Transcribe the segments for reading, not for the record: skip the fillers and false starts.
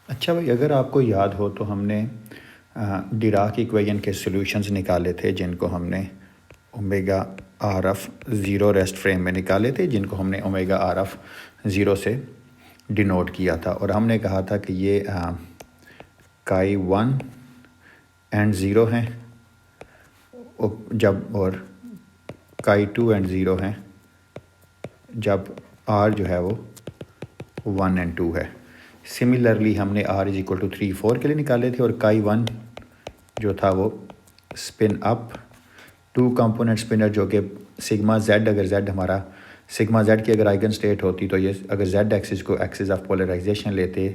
अच्छा भाई, अगर आपको याद हो तो हमने डिराक इक्वेशन के सॉल्यूशंस निकाले थे जिनको हमने omega r of zero rest frame में निकाले थे, जिनको हमने ओमेगा आर ऑफ ज़ीरो से डिनोट किया था। और हमने कहा था कि ये काई 1 एंड ज़ीरो हैं जब, और काई 2 एंड ज़ीरो हैं जब आर जो है वो 1 एंड 2 है। सिमिलरली हमने आर इज इक्वल टू 3 4 के लिए निकाले थे, और काई 1 जो था वो स्पिन अप 2 कंपोनेंट स्पिनर, जो कि सिग्मा जेड, अगर जेड हमारा सिग्मा जेड की अगर आइगन स्टेट होती तो ये, अगर जेड एक्सिस को एक्सिस ऑफ पोलराइजेशन लेते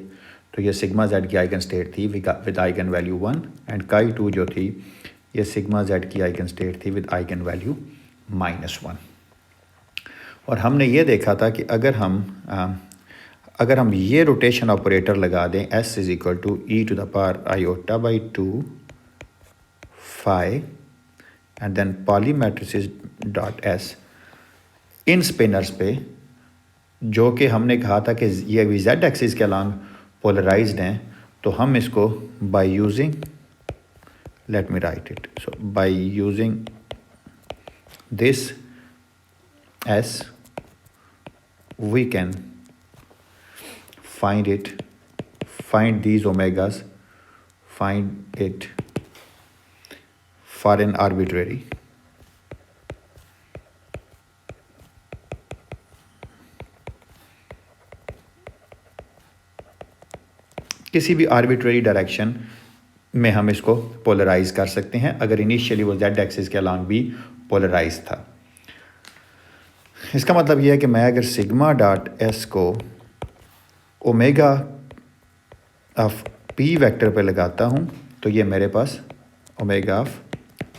तो ये सिग्मा जेड की आइगन स्टेट थी विद आइगन वैल्यू 1, एंड काई 2 जो थी ये सिग्मा जेड की आइगन स्टेट थी विद आइगन वैल्यू -1। और हमने ये देखा था कि अगर हम ये रोटेशन ऑपरेटर लगा दें, s is equal to e to the power iota by 2 phi and then Pauli matrices dot s in spinors पे, जो कि हमने कहा था कि ये भी जेड एक्सिस के अलॉन्ग पोलराइज्ड हैं, तो हम इसको by using, let me write it, so by using this s we can find these omegas, find it for an arbitrary किसी भी आर्बिट्रेरी डायरेक्शन में हम इसको पोलराइज कर सकते हैं, अगर इनिशियली वो जेड एक्सिस के अलॉन्ग भी पोलराइज था। इसका मतलब यह है कि मैं अगर सिग्मा डॉट एस को ओमेगा ऑफ पी वेक्टर पे लगाता हूँ तो ये मेरे पास ओमेगा ऑफ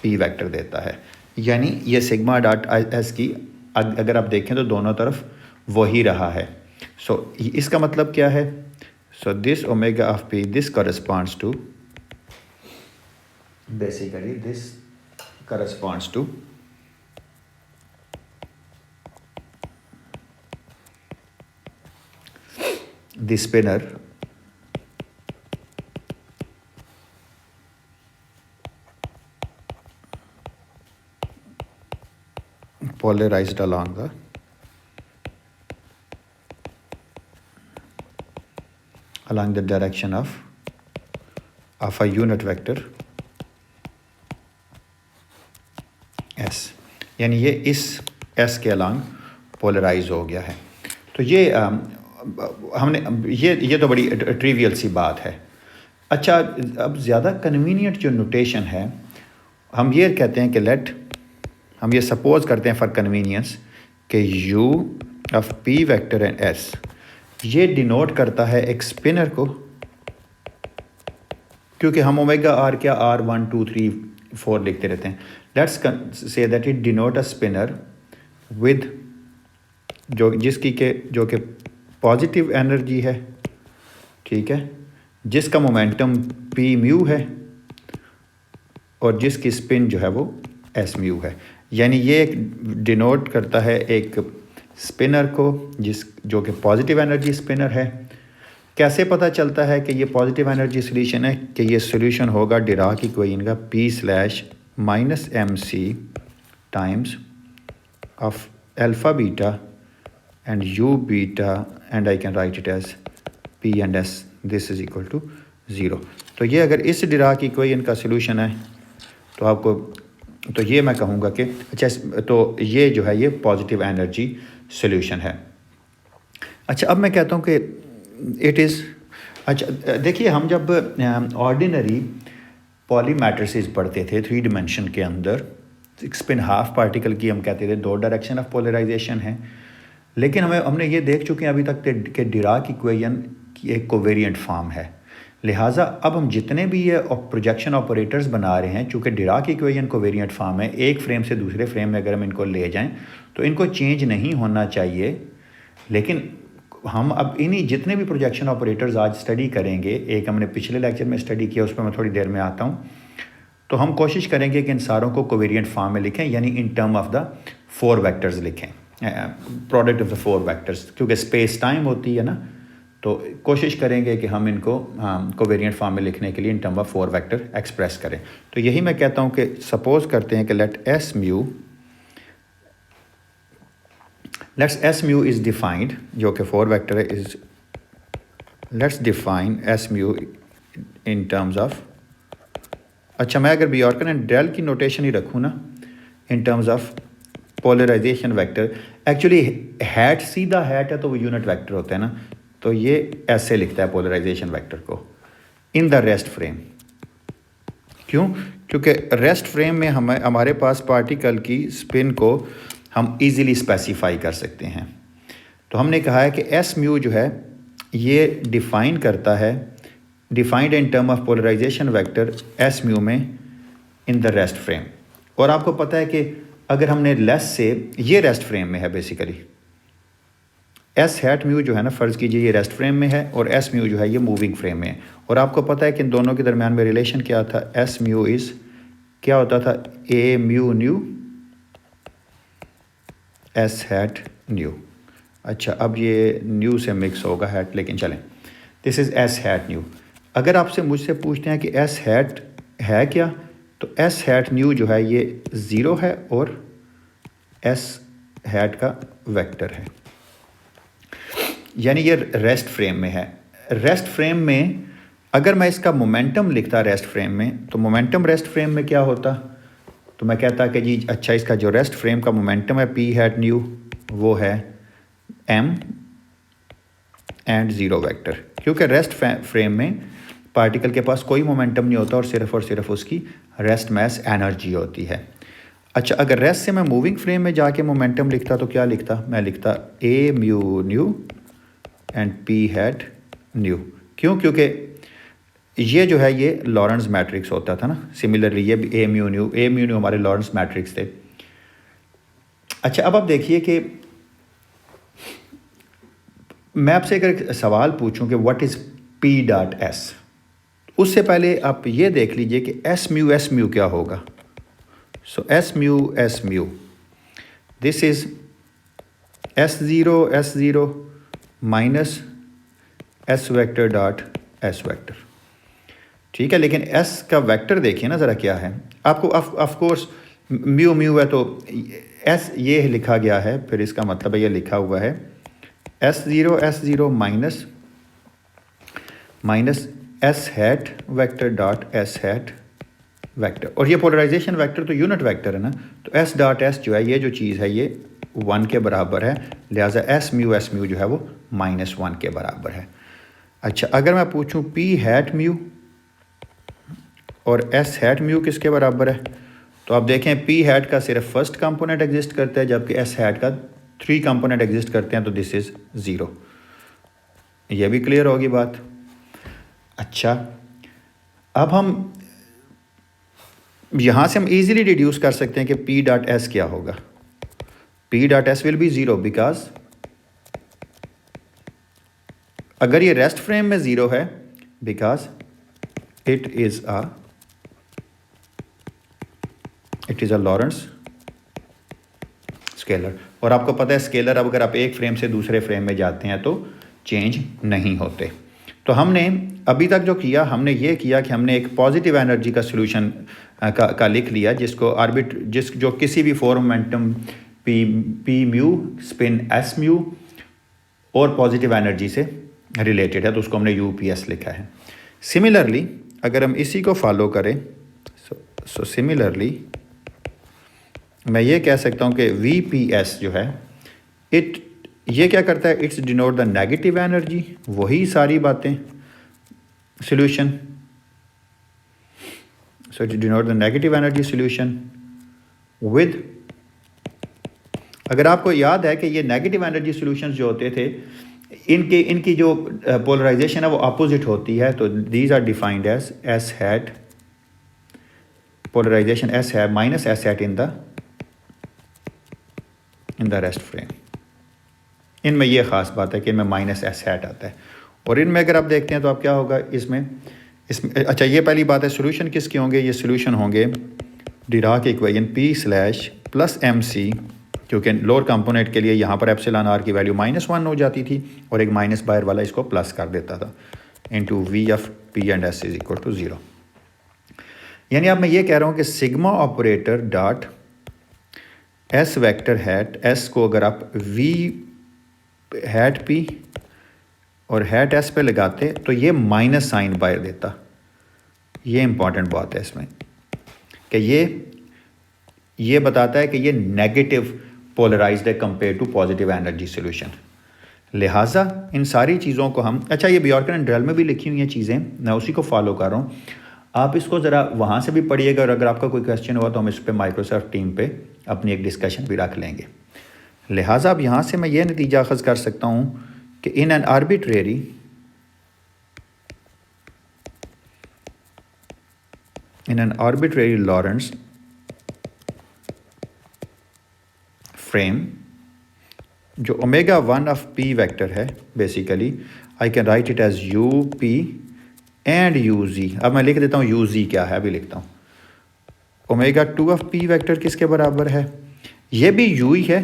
पी वेक्टर देता है। यानी ये सिग्मा डॉट एस की अगर आप देखें तो दोनों तरफ वही रहा है। सो इसका मतलब क्या है? So this omega of P, this corresponds to, basically this corresponds to the spinner polarized along the direction of a unit vector s, यानी ये इस s के अलॉन्ग पोलराइज हो गया है। तो ये हमने ये तो बड़ी ट्रिवियल सी बात है। अच्छा, अब ज़्यादा कन्वीनियंट जो नोटेशन है, हम ये कहते हैं कि हम ये सपोज करते हैं फॉर कन्वीनियंस कि u of p vector and s ये डिनोट करता है एक स्पिनर को, क्योंकि हम ओमेगा आर क्या r 1 2 3 4 लिखते रहते हैं। Let's say that it denote a spinner with जो कि पॉजिटिव एनर्जी है, ठीक है, जिसका मोमेंटम p म्यू है और जिसकी स्पिन जो है वो s म्यू है। यानी ये डिनोट करता है एक स्पिनर को जो कि पॉजिटिव एनर्जी स्पिनर है। कैसे पता चलता है कि ये पॉजिटिव एनर्जी सोल्यूशन है? कि ये सोल्यूशन होगा डिराक इक्वेशन का p/-mc times of alpha beta and u beta, and I can write it as p and s, this is equal to 0। तो ये अगर इस डिराक इक्वेशन का सलूशन है तो आपको, तो ये मैं कहूँगा कि अच्छा, तो ये जो है ये पॉजिटिव एनर्जी सलूशन है। अच्छा, अब मैं कहता हूँ कि इट इज़, अच्छा देखिए, हम जब ऑर्डिनरी पॉली मैट्रिसेस पढ़ते थे 3 डिमेंशन के अंदर, स्पिन हाफ पार्टिकल की हम कहते थे 2 डायरेक्शन ऑफ पोलराइजेशन है, लेकिन हमने ये देख चुके हैं अभी तक कि डिराक इक्वेशन की एक कोवेरिएंट फॉर्म है। लिहाजा अब हम जितने भी ये प्रोजेक्शन ऑपरेटर्स बना रहे हैं, चूँकि डिराक इक्वेशन कोवेरिएंट फॉर्म है, एक फ्रेम से दूसरे फ्रेम में अगर हम इनको ले जाएं तो इनको चेंज नहीं होना चाहिए। लेकिन हम अब इन्हीं जितने भी प्रोजेक्शन ऑपरेटर्स आज स्टडी करेंगे, एक हमने पिछले लेक्चर में स्टडी किया, उस पर मैं थोड़ी देर में आता हूँ, तो हम कोशिश करेंगे कि इन सारों को कोवेरिएंट फॉर्म में लिखें, यानी इन टर्म ऑफ द 4 वेक्टर्स लिखें, प्रोडक्ट ऑफ द 4 वेक्टर्स, क्योंकि स्पेस टाइम होती है ना, तो कोशिश करेंगे कि हम इनको कोवेरिएंट फॉर्म में लिखने के लिए इन टर्म ऑफ 4 वेक्टर एक्सप्रेस करें। तो यही मैं कहता हूँ कि सपोज करते हैं कि let's s mu is defined, जो कि 4 वेक्टर है, is let's define s mu in terms of, अच्छा मैं अगर बियॉर्कन एंड डेल की नोटेशन ही रखूँ ना, in terms of polarization vector, actually hat सीधा हैट है तो वो यूनिट वेक्टर होता है ना, तो ये ऐसे लिखता है पोलराइजेशन वेक्टर को इन द रेस्ट फ्रेम। क्यों? क्योंकि रेस्ट फ्रेम में हमारे पास पार्टिकल की स्पिन को हम इजीली स्पेसिफाई कर सकते हैं। तो हमने कहा है कि एस म्यू जो है ये डिफाइन करता है, defined in term of polarization vector s mu में इन द रेस्ट फ्रेम। और आपको पता है कि अगर हमने लेस से, ये रेस्ट फ्रेम में है बेसिकली, एस हैट म्यू जो है ना, फ़र्ज़ कीजिए ये रेस्ट फ्रेम में है और एस म्यू जो है ये मूविंग फ्रेम में है। और आपको पता है कि इन दोनों के दरमियान में रिलेशन क्या था, एस म्यू इज़ क्या होता था, a mu nu s hat nu. अच्छा अब ये न्यू से मिक्स होगा हैट, लेकिन चलें, this is S hat new. अगर आपसे मुझसे पूछते हैं कि एस हैट है क्या, तो एस हैट न्यू जो है ये 0 है और एस हैट का वेक्टर है, यानी ये रेस्ट फ्रेम में है। रेस्ट फ्रेम में अगर मैं इसका मोमेंटम लिखता रेस्ट फ्रेम में, तो मोमेंटम रेस्ट फ्रेम में क्या होता, तो मैं कहता कि जी अच्छा इसका जो रेस्ट फ्रेम का मोमेंटम है पी हैट न्यू वो है एम एंड 0 वेक्टर, क्योंकि रेस्ट फ्रेम में पार्टिकल के पास कोई मोमेंटम नहीं होता और सिर्फ उसकी रेस्ट मास एनर्जी होती है। अच्छा अगर रेस्ट से मैं मूविंग फ्रेम में जाके मोमेंटम लिखता तो क्या लिखता, मैं लिखता a mu nu and p hat nu. क्यों? क्योंकि ये जो है ये लॉरेंस मैट्रिक्स होता था ना, सिमिलरली ये भी ए म्यू न्यू हमारे लॉरेंस मैट्रिक्स थे। अच्छा अब आप देखिए कि मैं आपसे अगर सवाल पूछूं कि what is P dot S, उससे पहले आप ये देख लीजिए कि एस म्यू क्या होगा। So s mu this is s zero minus s vector dot S vector, ठीक है। लेकिन एस का वेक्टर देखिए ना ज़रा क्या है, आपको ऑफ कोर्स म्यू है तो एस ये लिखा गया है, फिर इसका मतलब है ये लिखा हुआ है S zero minus s hat vector dot S hat vector, और ये पोलराइजेशन वेक्टर तो यूनिट वेक्टर है ना, तो एस डॉट एस जो है ये जो चीज़ है ये 1 के बराबर है, लिहाजा एस म्यू जो है वो -1 के बराबर है। अच्छा अगर मैं पूछूं पी हैट म्यू और एस हैट म्यू किसके बराबर है, तो आप देखें पी हैट का सिर्फ फर्स्ट कंपोनेंट एग्जिस्ट करता है, जबकि एस हैट का 3 कंपोनेंट एग्जिस्ट करते हैं, तो दिस इज़ 0। ये भी क्लियर होगी बात। अच्छा अब हम यहाँ से हम इजीली डिड्यूस कर सकते हैं कि पी डॉट एस क्या होगा, P dot S will be 0 because अगर ये रेस्ट फ्रेम में 0 है because it is a Lawrence scalar, और आपको पता है स्केलर अब अगर आप एक फ्रेम से दूसरे फ्रेम में जाते हैं तो चेंज नहीं होते। तो हमने अभी तक जो किया, हमने ये किया कि हमने एक पॉजिटिव एनर्जी का सोल्यूशन का लिख लिया, जिसको जो किसी भी four momentum P mu spin S mu और पॉजिटिव एनर्जी से रिलेटेड है, तो उसको हमने यूपीएस लिखा है। सिमिलरली अगर हम इसी को फॉलो करें, सो सिमिलरली मैं ये कह सकता हूँ कि वीपीएस जो है ये क्या करता है, it's denote the negative energy, वही सारी बातें solution, so it denote the negative energy solution with, अगर आपको याद है कि ये नेगेटिव एनर्जी सॉल्यूशंस जो होते थे इनकी जो पोलराइजेशन है वो अपोजिट होती है, तो these are defined as s hat polarisation s है minus s hat in the rest frame. इनमें यह ख़ास बात है कि इनमें माइनस एस हैट आता है, और इनमें अगर आप देखते हैं तो आप क्या होगा इसमें अच्छा ये पहली बात है, सोल्यूशन किसके होंगे, ये सोल्यूशन होंगे डिराक इक्वेशन P/+MC क्योंकि लोअर कंपोनेंट के लिए यहाँ पर एप्सिलॉन आर की वैल्यू -1 हो जाती थी और एक माइनस बाहर वाला इसको प्लस कर देता था into V F P and S is equal to 0। यानी अब मैं ये कह रहा हूँ कि sigma operator dot S vector hat S को अगर आप वी हैट पी और हैट एस पे लगाते तो ये माइनस साइन बाहर देता। ये इंपॉर्टेंट बात है इसमें कि ये बताता है कि ये नेगेटिव पोलराइज्ड है compare to positive energy solution. लिहाजा इन सारी चीज़ों को हम, अच्छा ये बयॉर्कन एंड ड्रेल में भी लिखी हुई हैं चीज़ें, मैं उसी को फॉलो कर रहा हूँ, आप इसको ज़रा वहाँ से भी पढ़िएगा और अगर आपका कोई क्वेश्चन हुआ तो हम इस पर माइक्रोसॉफ्ट टीम पे अपनी एक डिस्कशन भी रख लेंगे। लिहाजा अब यहाँ से मैं ये नतीजा अखज़ कर सकता हूँ कि in an arbitrary Lorentz frame जो ओमेगा 1 ऑफ पी वेक्टर है, basically I can write it as u p and you g. अब मैं लिख देता हूँ यू जी क्या है, अभी लिखता हूँ। ओमेगा 2 ऑफ पी वेक्टर किसके बराबर है, ये भी यू ही है,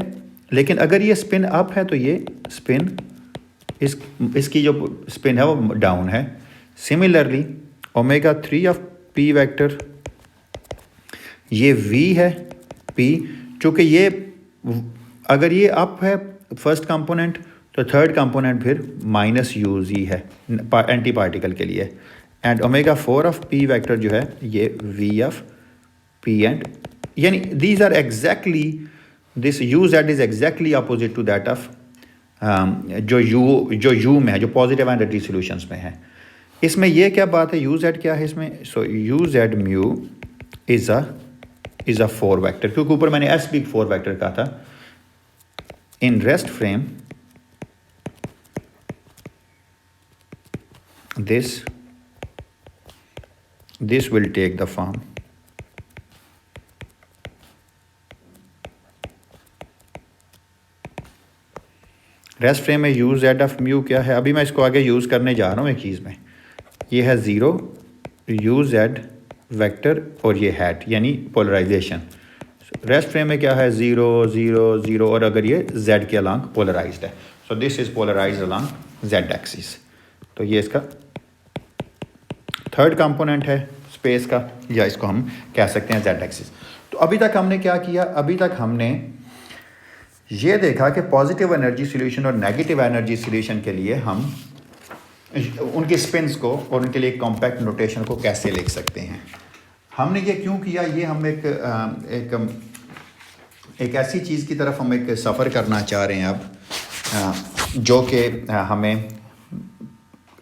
लेकिन अगर ये स्पिन अप है तो ये स्पिन इसकी जो स्पिन है वो डाउन है। Similarly omega 3 of P vector ये वी है पी, चूँकि ये अगर ये अप है फर्स्ट कंपोनेंट तो थर्ड कंपोनेंट फिर माइनस यू जी है एंटी पार्टिकल के लिए। And omega 4 of P vector जो है ये वी ऑफ पी एंड, यानी these are exactly this U Z is exactly opposite to that of जो यू में है, जो पॉजिटिव एनर्जी सॉल्यूशंस में है। इसमें ये क्या बात है, यू जेड क्या है इसमें, so you Z mu is a 4 vector, क्योंकि ऊपर मैंने एस भी 4 वेक्टर कहा था। In rest frame this will take the form rest frame में यू जेड ऑफ म्यू क्या है, अभी मैं इसको आगे यूज़ करने जा रहा हूँ एक चीज़ में। ये है 0 यू जेड वेक्टर और ये हैट यानी पोलराइजेशन। रेस्ट फ्रेम में क्या है 0 0 0 और अगर ये z के अलॉन्ग पोलराइज्ड है, so this is polarised along z axis. तो ये इसका थर्ड कंपोनेंट है स्पेस का, या इसको हम कह सकते हैं z एक्सिस। तो अभी तक हमने क्या किया, अभी तक हमने ये देखा कि पॉजिटिव एनर्जी सॉल्यूशन और नेगेटिव एनर्जी सॉल्यूशन के लिए हम उनके स्पिन्स को और उनके लिए कॉम्पैक्ट नोटेशन को कैसे लिख सकते हैं। हमने ये क्यों किया, ये हम एक ऐसी चीज़ की तरफ हम एक सफ़र करना चाह रहे हैं अब, जो कि हमें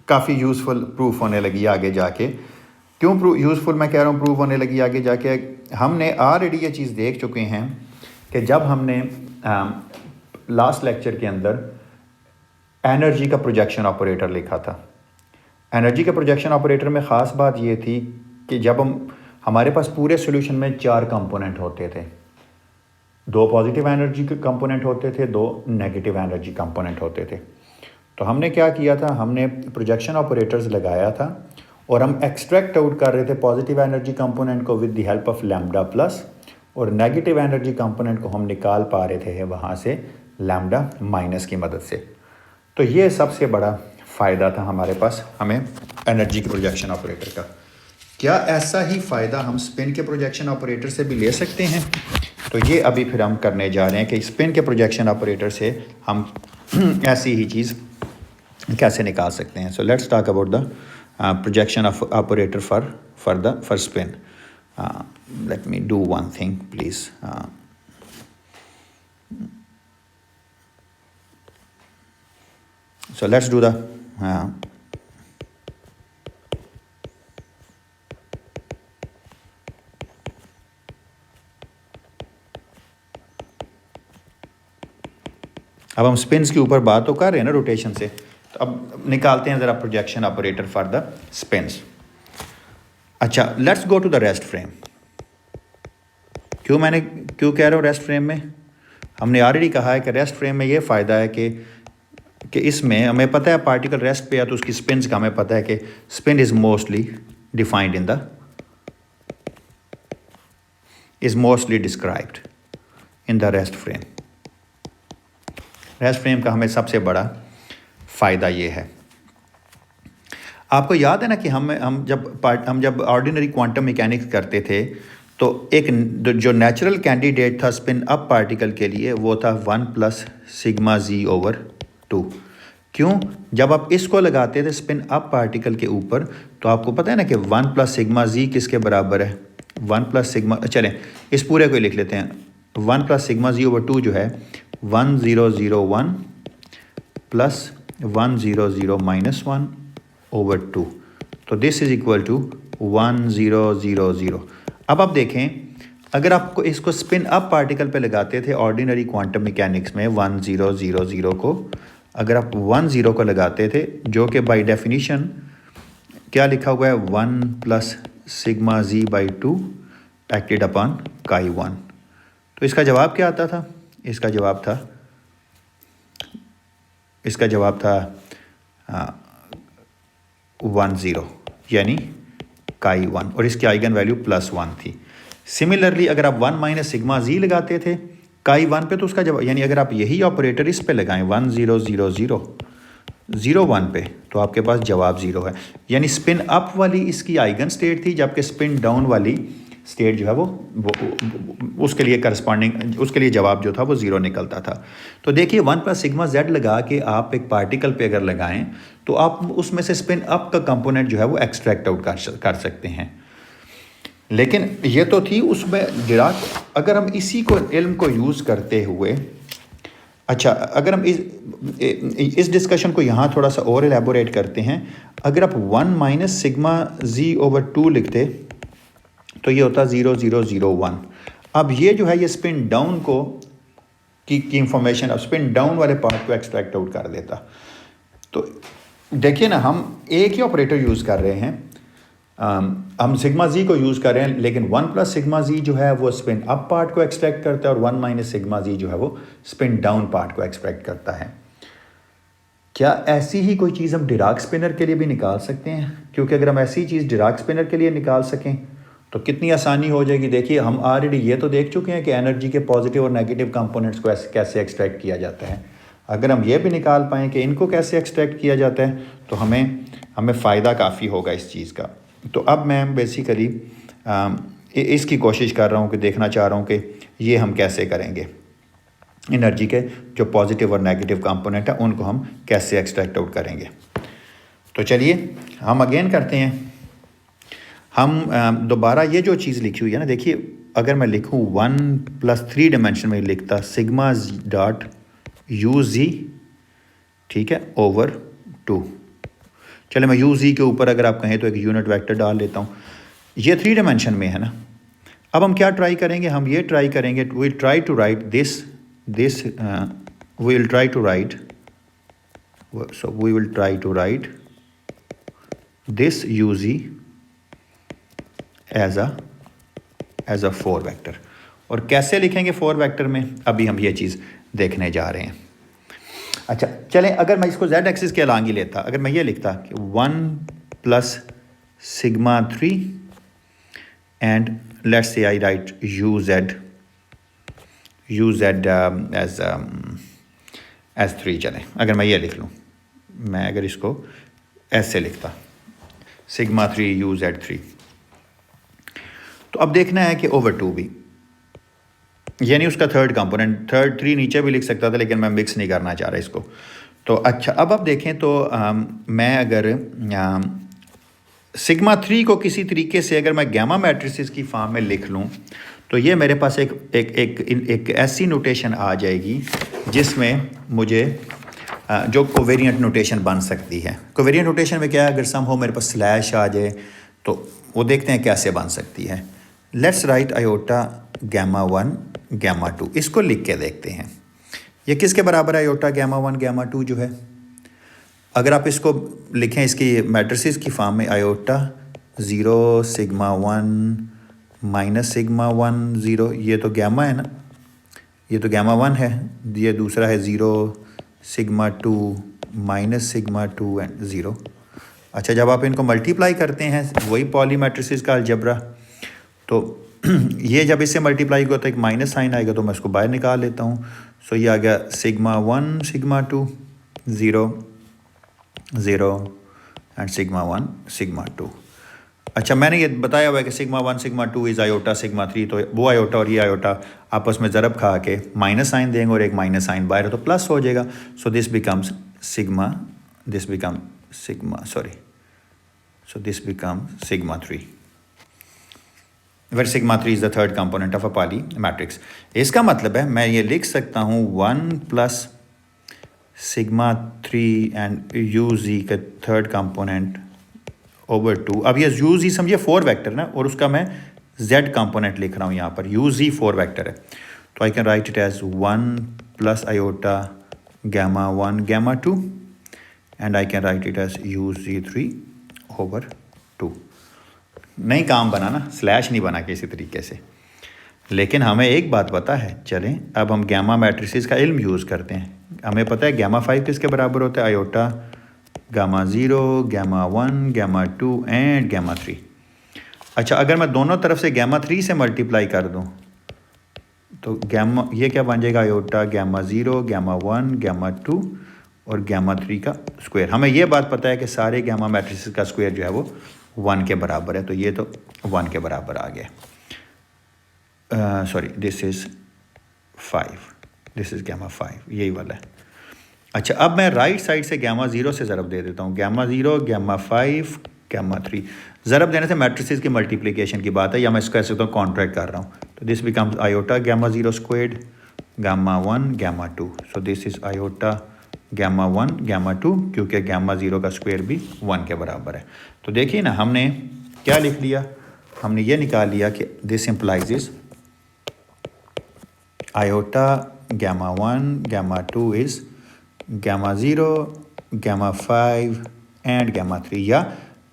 काफ़ी यूज़फुल प्रूफ होने लगी आगे जाके। क्यों यूज़फुल मैं कह रहा हूँ प्रूफ होने लगी आगे जाके, हमने ऑलरेडी ये चीज़ देख चुके हैं कि जब हमने लास्ट लेक्चर के अंदर एनर्जी का प्रोजेक्शन ऑपरेटर लिखा था। एनर्जी के प्रोजेक्शन ऑपरेटर में ख़ास बात ये थी कि जब हमारे पास पूरे सॉल्यूशन में 4 कंपोनेंट होते थे, 2 पॉजिटिव एनर्जी के कंपोनेंट होते थे, 2 नेगेटिव एनर्जी कंपोनेंट होते थे। तो हमने क्या किया था, हमने प्रोजेक्शन ऑपरेटर्स लगाया था और हम एक्सट्रैक्ट आउट कर रहे थे पॉजिटिव एनर्जी कंपोनेंट को with the help of lambda plus, और नेगेटिव एनर्जी कंपोनेंट को हम निकाल पा रहे थे वहाँ से लैम्डा माइनस की मदद से। तो ये सबसे बड़ा फ़ायदा था हमारे पास हमें एनर्जी के प्रोजेक्शन ऑपरेटर का। क्या ऐसा ही फ़ायदा हम स्पिन के प्रोजेक्शन ऑपरेटर से भी ले सकते हैं? तो ये अभी फिर हम करने जा रहे हैं कि स्पिन के प्रोजेक्शन ऑपरेटर से हम ऐसी ही चीज़ कैसे निकाल सकते हैं। सो let's talk about the projection of operator for spin. Let me do one thing, please. So let's do the अब हम स्पिन्स के ऊपर बात तो कर रहे हैं ना रोटेशन से, तो अब निकालते हैं ज़रा projection operator for the spins. अच्छा, let's go to the rest frame. क्यों कह रहा हूँ रेस्ट फ्रेम में, हमने ऑलरेडी कहा है कि रेस्ट फ्रेम में ये फ़ायदा है कि इसमें हमें पता है पार्टिकल रेस्ट पे है तो उसकी स्पिन्स का हमें पता है कि spin is mostly described in the rest frame. Rest frame का हमें सबसे बड़ा फ़ायदा ये है। आपको याद है ना कि हम जब ऑर्डिनरी क्वांटम मैकेनिक्स करते थे तो एक जो नेचुरल कैंडिडेट था स्पिन अप पार्टिकल के लिए वो था 1 प्लस सिग्मा z/2। क्यों? जब आप इसको लगाते थे स्पिन अप पार्टिकल के ऊपर तो आपको पता है ना कि 1 प्लस सिग्मा z किसके बराबर है? 1 प्लस सिग्मा, चलें इस पूरे को लिख लेते हैं। 1 प्लस सिग्मा z/2 जो है 1001 प्लस 100 माइनस 1/2, तो दिस इज इक्वल टू 1000। अब आप देखें, अगर आपको इसको स्पिन अप पार्टिकल पे लगाते थे ऑर्डिनरी क्वांटम मैकेनिक्स में 1000 को, अगर आप 10 को लगाते थे जो कि बाय डेफिनीशन क्या लिखा हुआ है 1 plus sigma z/2 acted upon chi1, तो इसका जवाब क्या आता था? इसका जवाब था 10 यानी chi1 और इसकी आइगन वैल्यू +1 थी। सिमिलरली अगर आप 1 माइनस सिग्मा z लगाते थे chi1 पे तो उसका जवाब, यानी अगर आप यही ऑपरेटर इस पे लगाएं 1000 पे तो आपके पास जवाब 0 है। यानी स्पिन अप वाली इसकी आइगन स्टेट थी, जबकि स्पिन डाउन वाली स्टेट जो है वो उसके लिए करस्पॉन्डिंग, उसके लिए जवाब जो था वो 0 निकलता था। तो देखिए 1 प्लस सिग्मा z लगा के आप एक पार्टिकल पे अगर लगाएं तो आप उसमें से स्पिन अप का कंपोनेंट जो है वो एक्सट्रैक्ट आउट कर सकते हैं। लेकिन ये तो थी उसमें डिराक, अगर हम इसी को इल्म को यूज़ करते हुए, अच्छा अगर हम इस डिस्कशन को यहाँ थोड़ा सा और एलेबोरेट करते हैं, अगर आप 1 माइनस सिग्मा z/2 लिखते तो ये होता 0001। अब ये जो है ये स्पिन डाउन को की इंफॉर्मेशन अब स्पिन डाउन वाले पार्ट को एक्सट्रैक्ट आउट कर देता। तो देखिए ना, हम एक ही ऑपरेटर यूज़ कर रहे हैं, हम सिग्मा z को यूज़ कर रहे हैं, लेकिन 1 प्लस सिग्मा z जो है वो स्पिन अप पार्ट को एक्सट्रैक्ट करता है और 1 माइनस सिग्मा z जो है वो स्पिन डाउन पार्ट को एक्सट्रैक्ट करता है। क्या ऐसी ही कोई चीज़ हम डिराक स्पिनर के लिए भी निकाल सकते हैं? क्योंकि अगर हम ऐसी ही चीज़ डिराक स्पिनर के लिए निकाल सकें तो कितनी आसानी हो जाएगी। देखिए हम ऑलरेडी ये तो देख चुके हैं कि एनर्जी के पॉजिटिव और नेगेटिव कंपोनेंट्स को कैसे एक्सट्रैक्ट किया जाता है। अगर हम ये भी निकाल पाएँ कि इनको कैसे एक्सट्रैक्ट किया जाता है तो हमें फ़ायदा काफ़ी होगा इस चीज़ का। तो अब मैं बेसिकली इसकी कोशिश कर रहा हूँ कि देखना चाह रहा हूँ कि ये हम कैसे करेंगे, एनर्जी के जो पॉजिटिव और नेगेटिव कंपोनेंट है उनको हम कैसे एक्सट्रैक्ट आउट करेंगे। तो चलिए हम अगेन करते हैं। हम दोबारा ये जो चीज़ लिखी हुई है ना, देखिए अगर मैं लिखूँ 1 प्लस 3 डायमेंशन में लिखता सिग्मा डॉट यू जी, ठीक है, ओवर 2। चले मैं यू जी के ऊपर अगर आप कहें तो एक यूनिट वेक्टर डाल लेता हूँ। ये 3 डायमेंशन में है ना। अब हम क्या ट्राई करेंगे? हम ये ट्राई करेंगे, we try to write this we will try to write this U G as a 4 vector. और कैसे लिखेंगे 4 वेक्टर में, अभी हम ये चीज़ देखने जा रहे हैं। अच्छा चलें, अगर मैं इसको z एक्सिस के अलॉन्ग ही लेता, अगर मैं ये लिखता कि 1 plus sigma 3 and let's say I write U Z as 3। चलें अगर मैं ये लिख लूँ, मैं अगर इसको ऐसे लिखता सिग्मा 3 यू जेड 3, तो अब देखना है कि ओवर 2 भी, यानी उसका थर्ड कंपोनेंट, थर्ड 3 नीचे भी लिख सकता था लेकिन मैं मिक्स नहीं करना चाह रहा इसको। तो अच्छा अब आप देखें तो मैं अगर सिग्मा 3 को किसी तरीके से अगर मैं गैमा मैट्रिसेस की फॉर्म में लिख लूँ तो ये मेरे पास एक ऐसी नोटेशन आ जाएगी जिसमें मुझे जो कोवेरिएंट नोटेशन बन सकती है। कोवेरिएंट नोटेशन में क्या है, अगर सम हो मेरे पास स्लैश आ जाए तो वो देखते हैं कैसे बन सकती है। Let's write iota gamma 1 gamma 2, इसको लिख के देखते हैं ये किसके बराबर है। आयोटा गैमा 1 गैमा 2 जो है, अगर आप इसको लिखें इसकी मैट्रिसेस की फॉर्म में, आयोटा 0 सिग्मा 1 माइनस सिग्मा 1 0, ये तो गैमा है ना, ये तो गैमा 1 है, ये दूसरा है 0 सिग्मा 2 माइनस सिग्मा 2 एंड 0। अच्छा जब आप इनको मल्टीप्लाई करते हैं, वही पॉली मैट्रिसेस का अलजेब्रा, तो ये जब इससे मल्टीप्लाई होता है एक माइनस साइन आएगा तो मैं इसको बाहर निकाल लेता हूँ। सो ये आ गया sigma 1 sigma 2 0 0 and sigma 1 sigma 2। अच्छा, मैंने ये बताया हुआ है कि sigma 1 sigma 2 is iota sigma 3, तो वो आयोटा और ये आयोटा आपस में ज़रब खा के माइनस साइन देंगे और एक माइनस साइन बाहर है तो प्लस हो जाएगा। So this becomes sigma, this become sigma, sorry, so this become sigma 3, where sigma 3 is the third component of a Pauli matrix. इसका मतलब है मैं ये लिख सकता हूँ 1 plus sigma 3 and you G का थर्ड कंपोनेंट ओवर 2। अब ये यू जी समझिए 4 वेक्टर ना, और उसका मैं z कंपोनेंट लिख रहा हूँ यहाँ पर, यू जी 4 वेक्टर है, तो I can write it as 1 plus iota gamma 1 gamma 2 and I can write it as U G 3 over 2। नहीं काम बना ना, स्लैश नहीं बना किसी तरीके से, लेकिन हमें एक बात पता है। चलें अब हम गैमा मैट्रिसेस का इल्म यूज़ करते हैं। हमें पता है गैमा 5 किसके बराबर होता है, iota gamma 0 gamma 1 gamma 2 and gamma 3। अच्छा, अगर मैं दोनों तरफ से गामा 3 से मल्टीप्लाई कर दूं तो गामा, ये क्या बन जाएगा, आयोटा गामा 0 गामा 1 गामा 2 और गामा 3 का स्क्वायर। हमें ये बात पता है कि सारे गामा मैट्रिसेस का स्क्वायर जो है वो 1 के बराबर है, तो ये तो 1 के बराबर आ गया। Sorry, this is 5, this is gamma 5, यही वाला है। अच्छा, अब मैं राइट साइड से गामा 0 से ज़रब दे देता हूँ, गामा 0 गामा 5 गामा 3। ज़रब देने से मैट्रिसेस की मल्टीप्लिकेशन की बात है, या मैं इसको कह सकता हूँ कॉन्ट्रैक्ट कर रहा हूँ, तो this becomes iota gamma 0 squared gamma 1 gamma 2। So this is iota gamma 1 gamma 2, क्योंकि गामा 0 का स्क्वायर भी 1 के बराबर है। तो देखिए ना, हमने क्या लिख लिया, हमने ये निकाल लिया कि this implies is iota gamma 1 gamma 2 is gamma 0 gamma 5 and gamma 3। या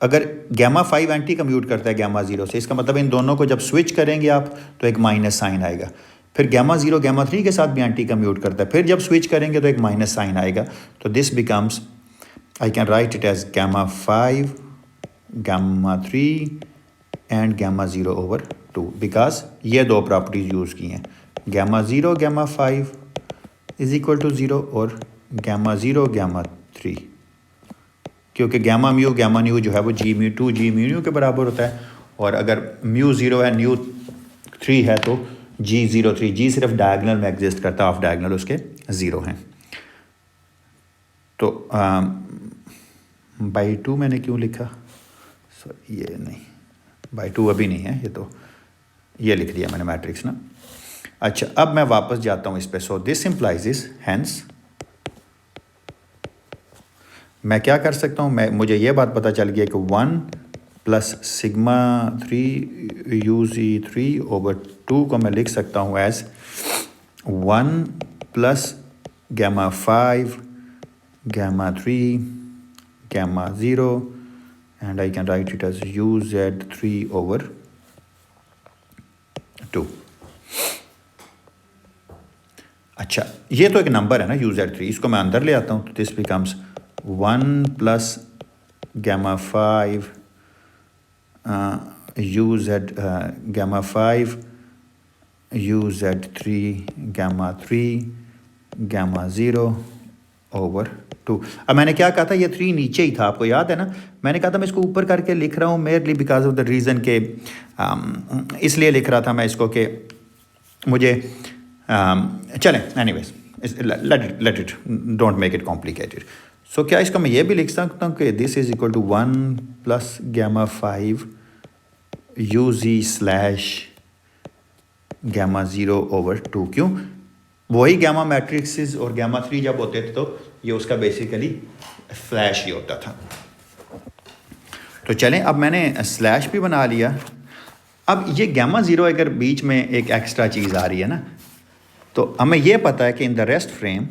अगर गामा 5 एंटी कम्यूट करता है गामा 0 से, इसका मतलब इन दोनों को जब स्विच करेंगे आप तो एक माइनस साइन आएगा। फिर गामा 0 गामा 3 के साथ भी एंटी कम्यूट करता है, फिर जब स्विच करेंगे तो एक माइनस साइन आएगा। तो this becomes, I can write it as gamma 5 gamma 3 and gamma 0 over 2, because ये दो प्रॉपर्टीज यूज़ की हैं, gamma 0 gamma 5 is equal to 0 और गामा 0 गामा 3, क्योंकि गामा न्यू जो है वो जी म्यू 2 जी म्यू न्यू के बराबर होता है, और अगर म्यू 0 है न्यू 3 है तो जी 0 3, जी सिर्फ डायगनल में एग्जिस्ट करता है, ऑफ डायगनल उसके 0 हैं। तो बाई 2 मैंने क्यों लिखा, ये नहीं, बाई 2 अभी नहीं है, ये तो ये लिख दिया मैंने मैट्रिक्स ना। अच्छा, अब मैं वापस जाता हूँ इस पे। So this implies is, hence मैं क्या कर सकता हूँ, मुझे ये बात पता चल गया कि 1 plus sigma 3 U G 3 over 2 को मैं लिख सकता हूँ as 1 plus gamma 5 gamma 3 gamma 0 and I can write it as U Z 3 over 2। अच्छा, ये तो एक नंबर है ना यू जेड 3, इसको मैं अंदर ले आता हूँ, तो this becomes 1 plus gamma 5 you Z gamma 5 you Z 3 gamma 3 gamma 0 over 2। अब मैंने क्या कहा था, ये 3 नीचे ही था, आपको याद है ना, मैंने कहा था मैं इसको ऊपर करके लिख रहा हूँ merely because of the reason के, इसलिए लिख रहा था मैं इसको कि मुझे चलें, anyways let it, don't make it complicated. सो क्या इसका मैं ये भी लिख सकता हूँ कि this is equal to 1 plus gamma 5 you ji slash gamma 0 over 2। क्यों, वही गामा मैट्रिक्सेस और गामा 3 जब होते थे तो ये उसका बेसिकली स्लैश ही होता था। तो चलें, अब मैंने स्लैश भी बना लिया। अब ये गामा 0 अगर बीच में एक एक्स्ट्रा चीज़ आ रही है ना, तो हमें यह पता है कि इन द रेस्ट फ्रेम,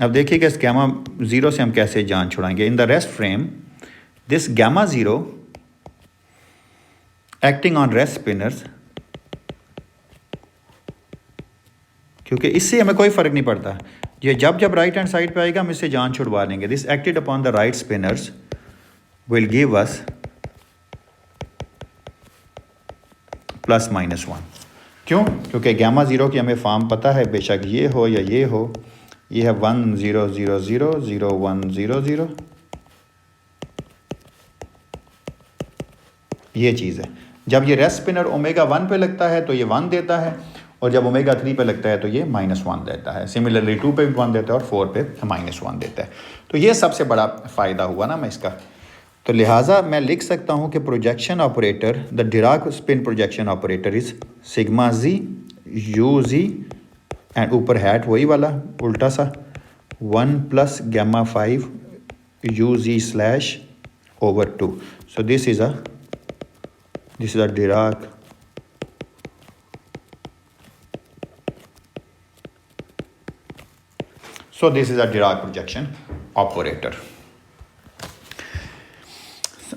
अब देखिएगा इस गामा 0 से हम कैसे जान छुड़ाएंगे। In the rest frame this gamma 0 acting on rest spinors, क्योंकि इससे हमें कोई फ़र्क नहीं पड़ता, ये जब जब राइट हैंड साइड पे आएगा हम इससे जान छुड़वा लेंगे। This acted upon the right spinners will give us +-1। क्यों? क्योंकि गामा ज़ीरो की हमें फॉर्म पता है, बेशक ये हो या ये हो। ये है 1 0 0 0 0 1 0 0, ये चीज़ है। जब ये रेस्ट स्पिनर ओमेगा 1 पे लगता है तो ये 1 देता है, और जब ओमेगा 3 पे लगता है तो ये -1 देता है। सिमिलरली 2 पे भी 1 देता है और 4 पे -1 देता है। तो ये सबसे बड़ा फ़ायदा हुआ ना मैं इसका। तो लिहाजा मैं लिख सकता हूँ कि projection operator, the Dirac spin projection operator is sigma G U G and ऊपर हैट वही वाला उल्टा सा 1 + gamma 5 you ji slash over 2। So this is a Dirac Dirac projection operator।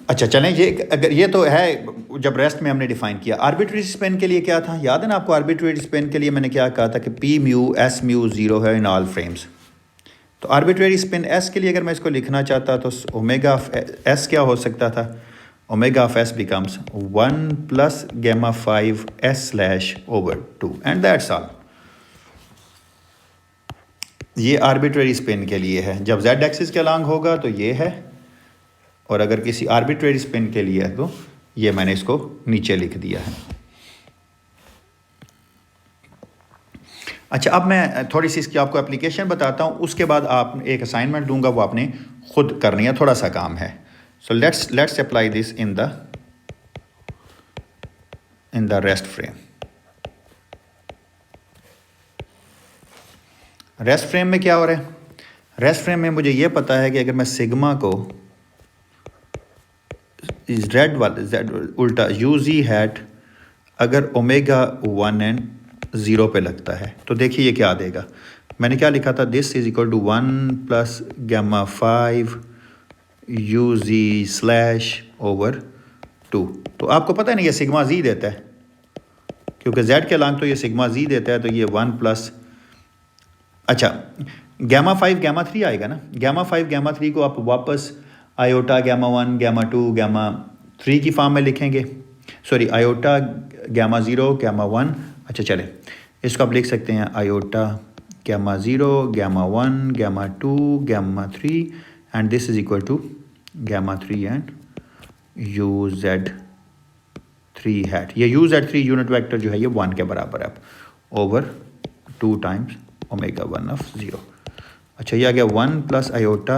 अच्छा चलें, ये अगर ये तो है जब रेस्ट में हमने डिफाइन किया। आर्बिट्रेरी स्पिन के लिए क्या था, याद है ना आपको? आर्बिट्रेरी स्पिन के लिए मैंने क्या कहा था कि पी म्यू एस म्यू 0 है इन ऑल फ्रेम्स। तो आर्बिट्रेरी स्पिन एस के लिए अगर मैं इसको लिखना चाहता तो ओमेगा ऑफ एस क्या हो सकता था? Omega of S becomes 1 + gamma 5 s slash over 2 and that's all. ये आर्बिट्रेरी स्पिन के लिए है। जब जेड एक्सिस के अलॉन्ग होगा तो ये है, और अगर किसी आर्बिट्रेरी स्पिन के लिए है तो ये मैंने इसको नीचे लिख दिया है। अच्छा, अब मैं थोड़ी सी इसकी आपको एप्लीकेशन बताता हूँ, उसके बाद आप एक असाइनमेंट दूंगा, वो आपने खुद करनी है, थोड़ा सा काम है। So let's apply this in the rest frame. Rest frame में क्या हो रहा है? रेस्ट फ्रेम में मुझे ये पता है कि अगर मैं सिग्मा को जेड वाले उल्टा यू जी हैट अगर ओमेगा 1 एंड 0 पे लगता है तो देखिए ये क्या देगा। मैंने क्या लिखा था? This is equal to 1 + gamma 5 you ji slash over 2। तो आपको पता है ना ये सिग्मा जी देता है, क्योंकि जेड के अलॉन्ग तो ये सिग्मा जी देता है, तो ये 1 + अच्छा gamma 5 gamma 3 आएगा ना। gamma 5 gamma 3 को आप वापस आयोटा gamma 1 gamma 2 gamma 3 की फॉर्म में लिखेंगे। Sorry, iota gamma 0 gamma 1। अच्छा चले, इसको आप लिख सकते हैं iota gamma 0 gamma 1 gamma 2 gamma 3 and this is equal to gamma 3 and U Z 3 hat. ये यू जेड 3 यूनिट वेक्टर जो है ये 1 के बराबर है ओवर 2 टाइम्स ओमेगा 1 ऑफ 0। अच्छा, ये आ गया 1 + iota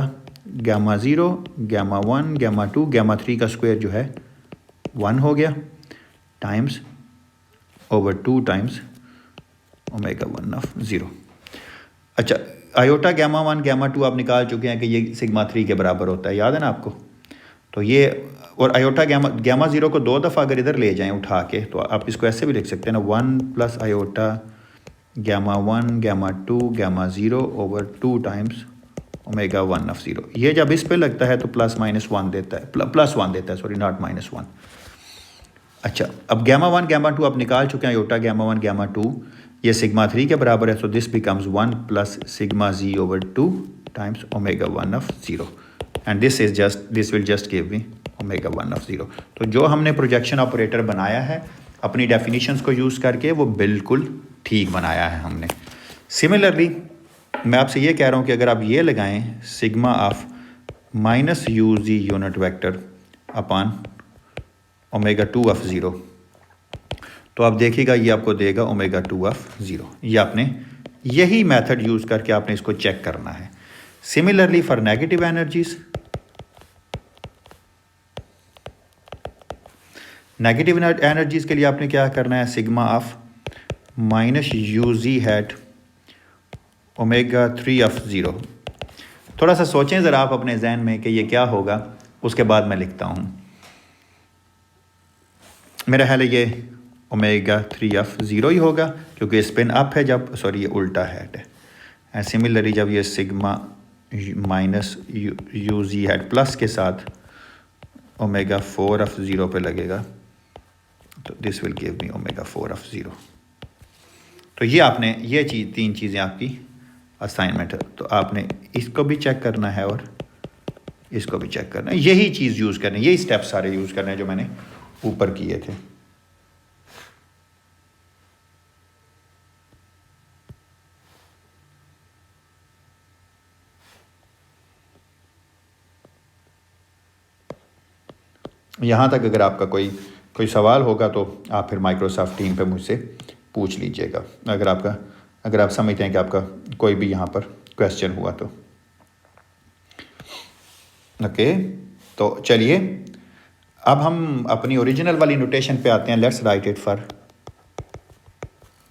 gamma 0 gamma 1 gamma 2 gamma 3 का स्क्वायर जो है 1 हो गया times over 2 times omega 1 of 0। अच्छा, आयोटा gamma 1 gamma 2 आप निकाल चुके हैं कि ये सिग्मा 3 के बराबर होता है, याद है ना आपको? तो ये और आयोटा gamma 0 को 2 दफ़ा अगर इधर ले जाएं उठा के तो आप इसको ऐसे भी लिख सकते हैं ना, 1 + iota gamma 1 gamma 2 gamma 0 over 2 times omega 1 of 0। ये जब इस पे लगता है तो +-1 देता है, +1 देता है, सॉरी नॉट -1। अच्छा, अब gamma 1 gamma 2 आप निकाल चुके हैं, आयोटा gamma 1 gamma 2 ये सिग्मा 3 के बराबर है, so this becomes 1 + sigma G over 2 times omega 1 of 0 and this will just give me omega 1 of 0। तो जो हमने प्रोजेक्शन ऑपरेटर बनाया है अपनी डेफिनेशंस को यूज़ करके, वो बिल्कुल ठीक बनाया है हमने। सिमिलरली मैं आपसे ये कह रहा हूँ कि अगर आप ये लगाएं sigma of -U G unit vector upon omega 2 of 0, तो आप देखिएगा ये आपको देगा ओमेगा 2 ऑफ 0। ये आपने यही मेथड यूज़ करके आपने इसको चेक करना है। Similarly for negative energies, negative energies के लिए आपने क्या करना है? Sigma of -U G hat omega 3 of 0। थोड़ा सा सोचें ज़रा आप अपने जहन में कि ये क्या होगा, उसके बाद मैं लिखता हूँ। मेरा ख्याल है ये ओमेगा 3 ऑफ 0 ही होगा, क्योंकि स्पिन अप है जब, सॉरी ये उल्टा हैट है। एंड सिमिलरली जब ये sigma -U G hat plus के साथ ओमेगा 4 ऑफ 0 पे लगेगा तो this will give me omega 4 of 0। तो ये आपने ये चीज़ 3 चीज़ें आपकी असाइनमेंट है, तो आपने इसको भी चेक करना है और इसको भी चेक करना है। यही चीज़ यूज़ करनी है, यही स्टेप सारे यूज़ करने हैं जो मैंने ऊपर किए थे। यहाँ तक अगर आपका कोई सवाल होगा तो आप फिर माइक्रोसॉफ्ट टीम पे मुझसे पूछ लीजिएगा, अगर आप समझते हैं कि आपका कोई भी यहाँ पर क्वेश्चन हुआ तो। ओके, तो चलिए अब हम अपनी ओरिजिनल वाली नोटेशन पे आते हैं। लेट्स राइट इट फॉर,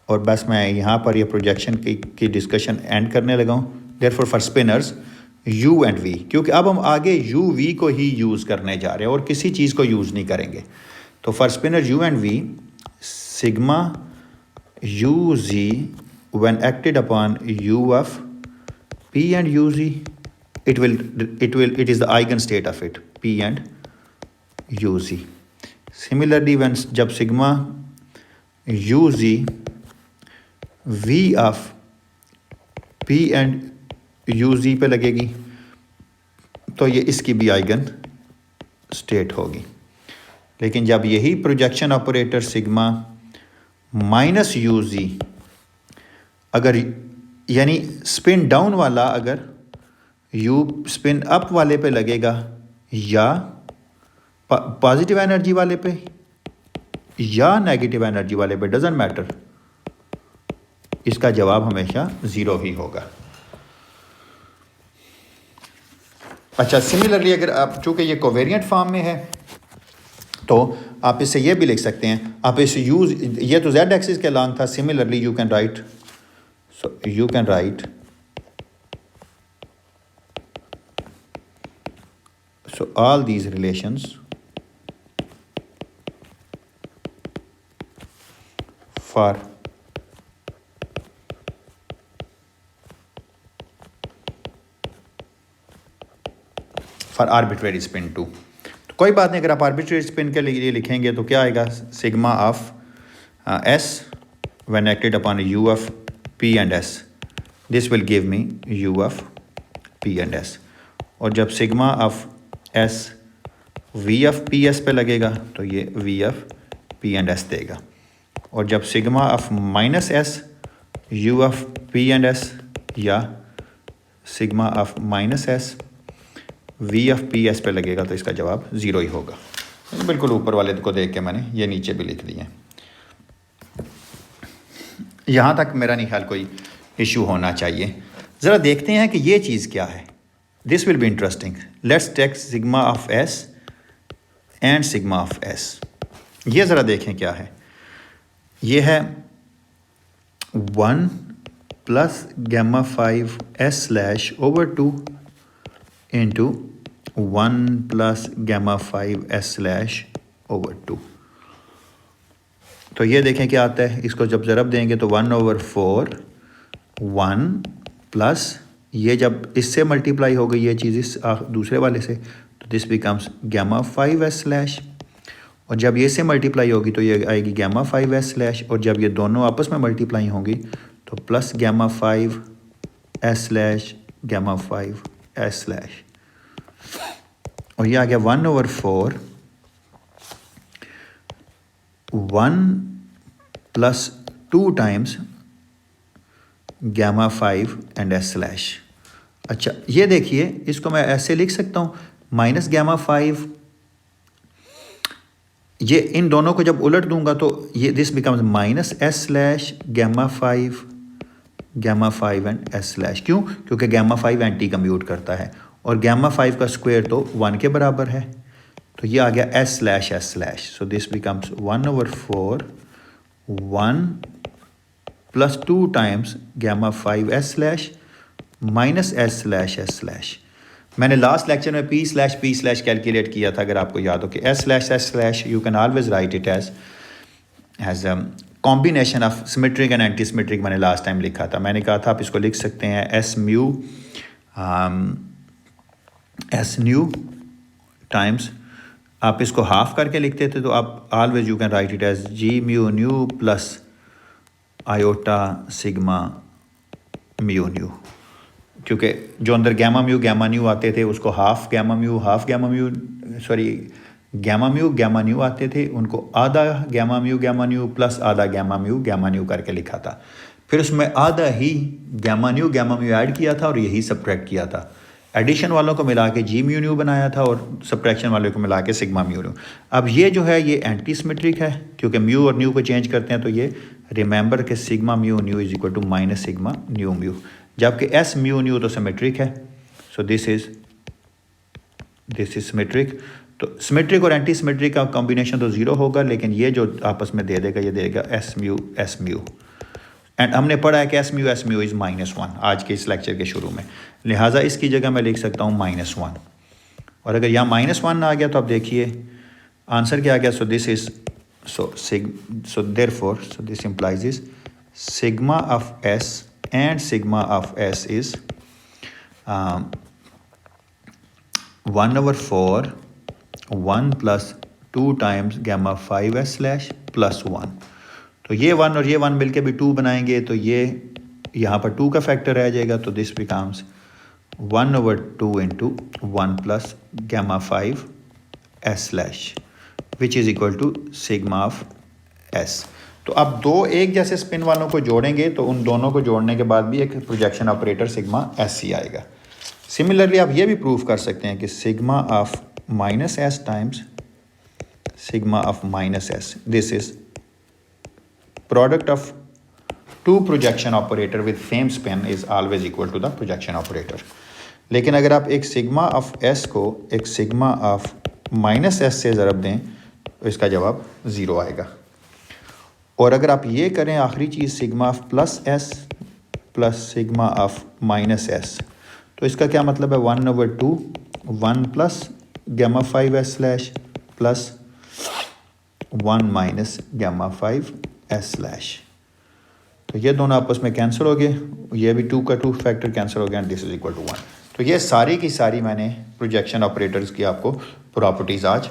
और बस मैं यहाँ पर ये प्रोजेक्शन की डिस्कशन एंड करने लगा हूँ। Therefore for spinors U and V, क्योंकि अब हम आगे यू वी को ही यूज़ करने जा रहे हैं और किसी चीज़ को यूज़ नहीं करेंगे। तो for spinor U and V, sigma U G when acted upon U of P and you G, it is the eigenstate of it, p and uz. Similarly, when जब sigma uz v of p and uz पे लगेगी तो ये इसकी भी eigen state होगी। लेकिन जब यही projection operator sigma minus uz, अगर यानी स्पिन डाउन वाला अगर यू स्पिन अप वाले पे लगेगा या पॉजिटिव एनर्जी वाले पे या नेगेटिव एनर्जी वाले पे, डजंट मैटर, इसका जवाब हमेशा ज़ीरो ही होगा। अच्छा, सिमिलरली अगर आप, चूँकि ये कोवेरिएंट फॉर्म में है तो आप इससे ये भी लिख सकते हैं, आप इसे यूज़, ये तो जेड एक्सिस के लॉन्ग था। Similarly you can right, so you can right, so all these relations for arbitrary spin 2, तो कोई बात नहीं, अगर आप arbitrary spin के लिए लिखेंगे तो क्या आएगा, sigma of s when acted upon u of p and s, this will give me u of p and s। और जब sigma of s v F p s पे लगेगा तो ये v F P and s देगा। और जब sigma of minus s u F P and s या sigma of minus s v F p s पे लगेगा तो इसका जवाब ज़ीरो ही होगा। बिल्कुल ऊपर वाले को देख के मैंने ये नीचे भी लिख दिए। यहाँ तक मेरा नहीं ख्याल कोई इशू होना चाहिए। ज़रा देखते हैं कि ये चीज़ क्या है। This will be interesting. Let's take sigma of s and sigma of s. ये ज़रा देखें क्या है। ये है 1 plus gamma 5 s slash over 2 into 1 plus gamma 5 s slash over 2। तो ये देखें क्या आता है। इसको जब ज़रब देंगे तो 1/4 1 प्लस, ये जब इससे मल्टीप्लाई हो गई ये चीज़ इस दूसरे वाले से तो this becomes gamma 5s slash, और जब ये से मल्टीप्लाई होगी तो ये आएगी gamma 5s स्लैश, और जब ये दोनों आपस में मल्टीप्लाई होंगी तो plus gamma 5s slash gamma 5s slash, और ये आ गया 1/4 1 plus 2 times gamma 5 and s slash. अच्छा, ये देखिए, इसको मैं ऐसे लिख सकता हूँ माइनस gamma 5, ये इन दोनों को जब उलट दूंगा तो ये this becomes minus s slash gamma 5 and s slash. क्यों? क्योंकि gamma 5 एंटी कम्प्यूट करता है और gamma 5 का स्क्वायर तो 1 के बराबर है, तो ये आ गया s slash. So this becomes 1/4 1 plus 2 times gamma 5s slash minus s slash. मैंने लास्ट लेक्चर में p स्लैश कैलकुलेट किया था, अगर आपको याद हो कि s slash you can always write it as combination of symmetric and anti symmetric. मैंने लास्ट टाइम लिखा था, मैंने कहा था आप इसको लिख सकते हैं s न्यू टाइम्स, आप इसको हाफ करके लिखते थे तो आप always you can write it as g mu nu plus iota sigma mu nu, क्योंकि जो अंदर गैमा न्यू आते थे उसको हाफ गैमा न्यू आते थे, उनको आधा गैमा न्यू प्लस आधा गैमा न्यू करके लिखा था। फिर उसमें आधा ही गैमा न्यू ऐड किया था और यही सब्ट्रैक्ट किया था। एडिशन वालों को मिला के जी म्यू न्यू बनाया था और सब्ट्रैक्शन वालों को मिला के सिग्मा म्यू न्यू। अब ये जो है ये एंटी सिमेट्रिक है क्योंकि म्यू और न्यू को चेंज करते हैं, तो ये रिमेंबर के sigma mu nu is equal to minus sigma nu mu, जबकि एस म्यू न्यू तो सिमेट्रिक है। So this is symmetric. तो सिमेट्रिक और एंटी सिमेट्रिक का कॉम्बिनेशन तो ज़ीरो होगा, लेकिन ये जो आपस में दे देगा ये देगा एस म्यू। एंड हमने पढ़ा है कि एस म्यू इज़ -1 आज के इस लेक्चर के शुरू में, लिहाजा इसकी जगह मैं लिख सकता हूँ -1। और अगर यहाँ -1 आ गया तो आप देखिए आंसर क्या आ गया। So this is so therefore so this implies is sigma of S and sigma of S is 1/4 1 + 2 times gamma 5s/+1। तो ये 1 और ये 1 मिलके भी 2 बनाएंगे, तो ये यहाँ पर 2 का फैक्टर रह जाएगा, तो this becomes 1/2 × 1 + gamma 5s/ which is equal to sigma of s. तो अब दो एक जैसे स्पिन वालों को जोड़ेंगे तो उन दोनों को जोड़ने के बाद भी एक प्रोजेक्शन ऑपरेटर सिग्मा एस ही आएगा। सिमिलरली आप ये भी प्रूव कर सकते हैं कि sigma of -s times sigma of -s, this is product of two projection operator with same spin is always equal to the projection operator. लेकिन अगर आप एक सिग्मा ऑफ s को एक सिग्मा ऑफ -s से ज़रब दें तो इसका जवाब 0 आएगा। और अगर आप ये करें आखिरी चीज़ sigma of +s plus sigma of -s, तो इसका क्या मतलब है 1/2 1 + gamma 5s/ plus 1 - gamma 5s/। तो ये दोनों आपस में कैंसिल हो गए, ये भी 2 का 2 फैक्टर कैंसिल हो गया, दिस इज इक्वल टू 1। तो ये सारी की सारी मैंने प्रोजेक्शन ऑपरेटर्स की आपको प्रॉपर्टीज़ आज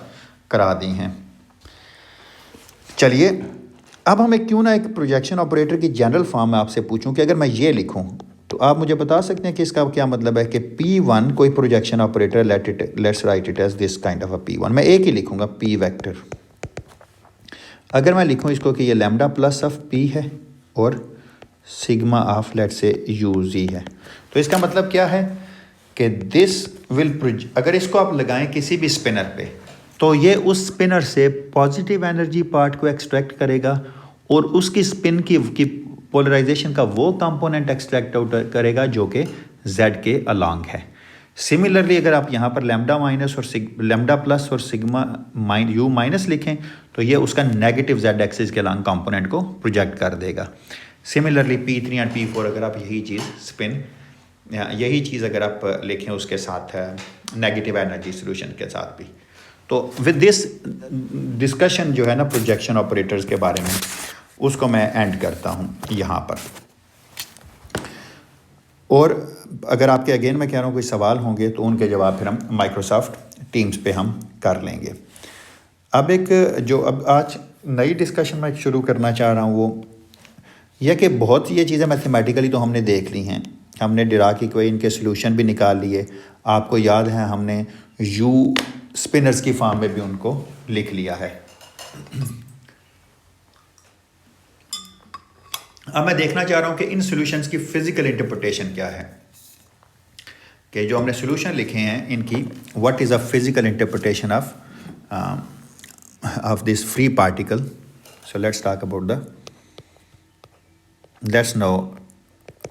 करा दी हैं। चलिए अब हमें क्यों ना एक प्रोजेक्शन ऑपरेटर की जनरल फॉर्म में आपसे पूछूं कि अगर मैं ये लिखूं तो आप मुझे बता सकते हैं कि इसका क्या मतलब है कि P1 कोई projection operator, let's write it as this kind of a P1। मैं एक ही लिखूंगा P वेक्टर। अगर मैं लिखूं इसको कि ये लैम्डा प्लस ऑफ P है और sigma of let's say UZ है, तो इसका मतलब क्या है कि दिस विल, अगर इसको आप लगाएं किसी भी स्पिनर पे तो ये उस स्पिनर से पॉजिटिव एनर्जी पार्ट को एक्सट्रैक्ट करेगा और उसकी स्पिन की पोलराइजेशन का वो कंपोनेंट एक्सट्रैक्ट आउट करेगा जो कि Z के अलॉन्ग है। सिमिलरली अगर आप यहाँ पर लैम्डा प्लस और सिग्मा U- लिखें तो ये उसका नेगेटिव Z एक्सिस के अलॉन्ग कंपोनेंट को प्रोजेक्ट कर देगा। सिमिलरली P3 एंड P4 अगर आप यही चीज़ अगर आप लिखें उसके साथ नेगेटिव एनर्जी सोल्यूशन के साथ भी। तो विद दिस डिस्कशन जो है ना प्रोजेक्शन ऑपरेटर्स के बारे में, उसको मैं एंड करता हूँ यहाँ पर। और अगर आपके अगेन मैं कह रहा हूँ कोई सवाल होंगे तो उनके जवाब फिर हम माइक्रोसॉफ्ट टीम्स पे हम कर लेंगे। अब आज नई डिस्कशन मैं शुरू करना चाह रहा हूँ वो यह कि बहुत ये चीज़ें मैथमेटिकली तो हमने देख ली हैं, हमने डिराक इक्वेशन इनके सोल्यूशन भी निकाल लिए। आपको याद है हमने यू स्पिनर्स की फॉर्म में भी उनको लिख लिया है। अब मैं देखना चाह रहा हूं कि इन सॉल्यूशंस की फिजिकल इंटरप्रिटेशन क्या है, कि जो हमने सॉल्यूशन लिखे हैं इनकी what is a physical interpretation of this free particle. So let's talk about let's no.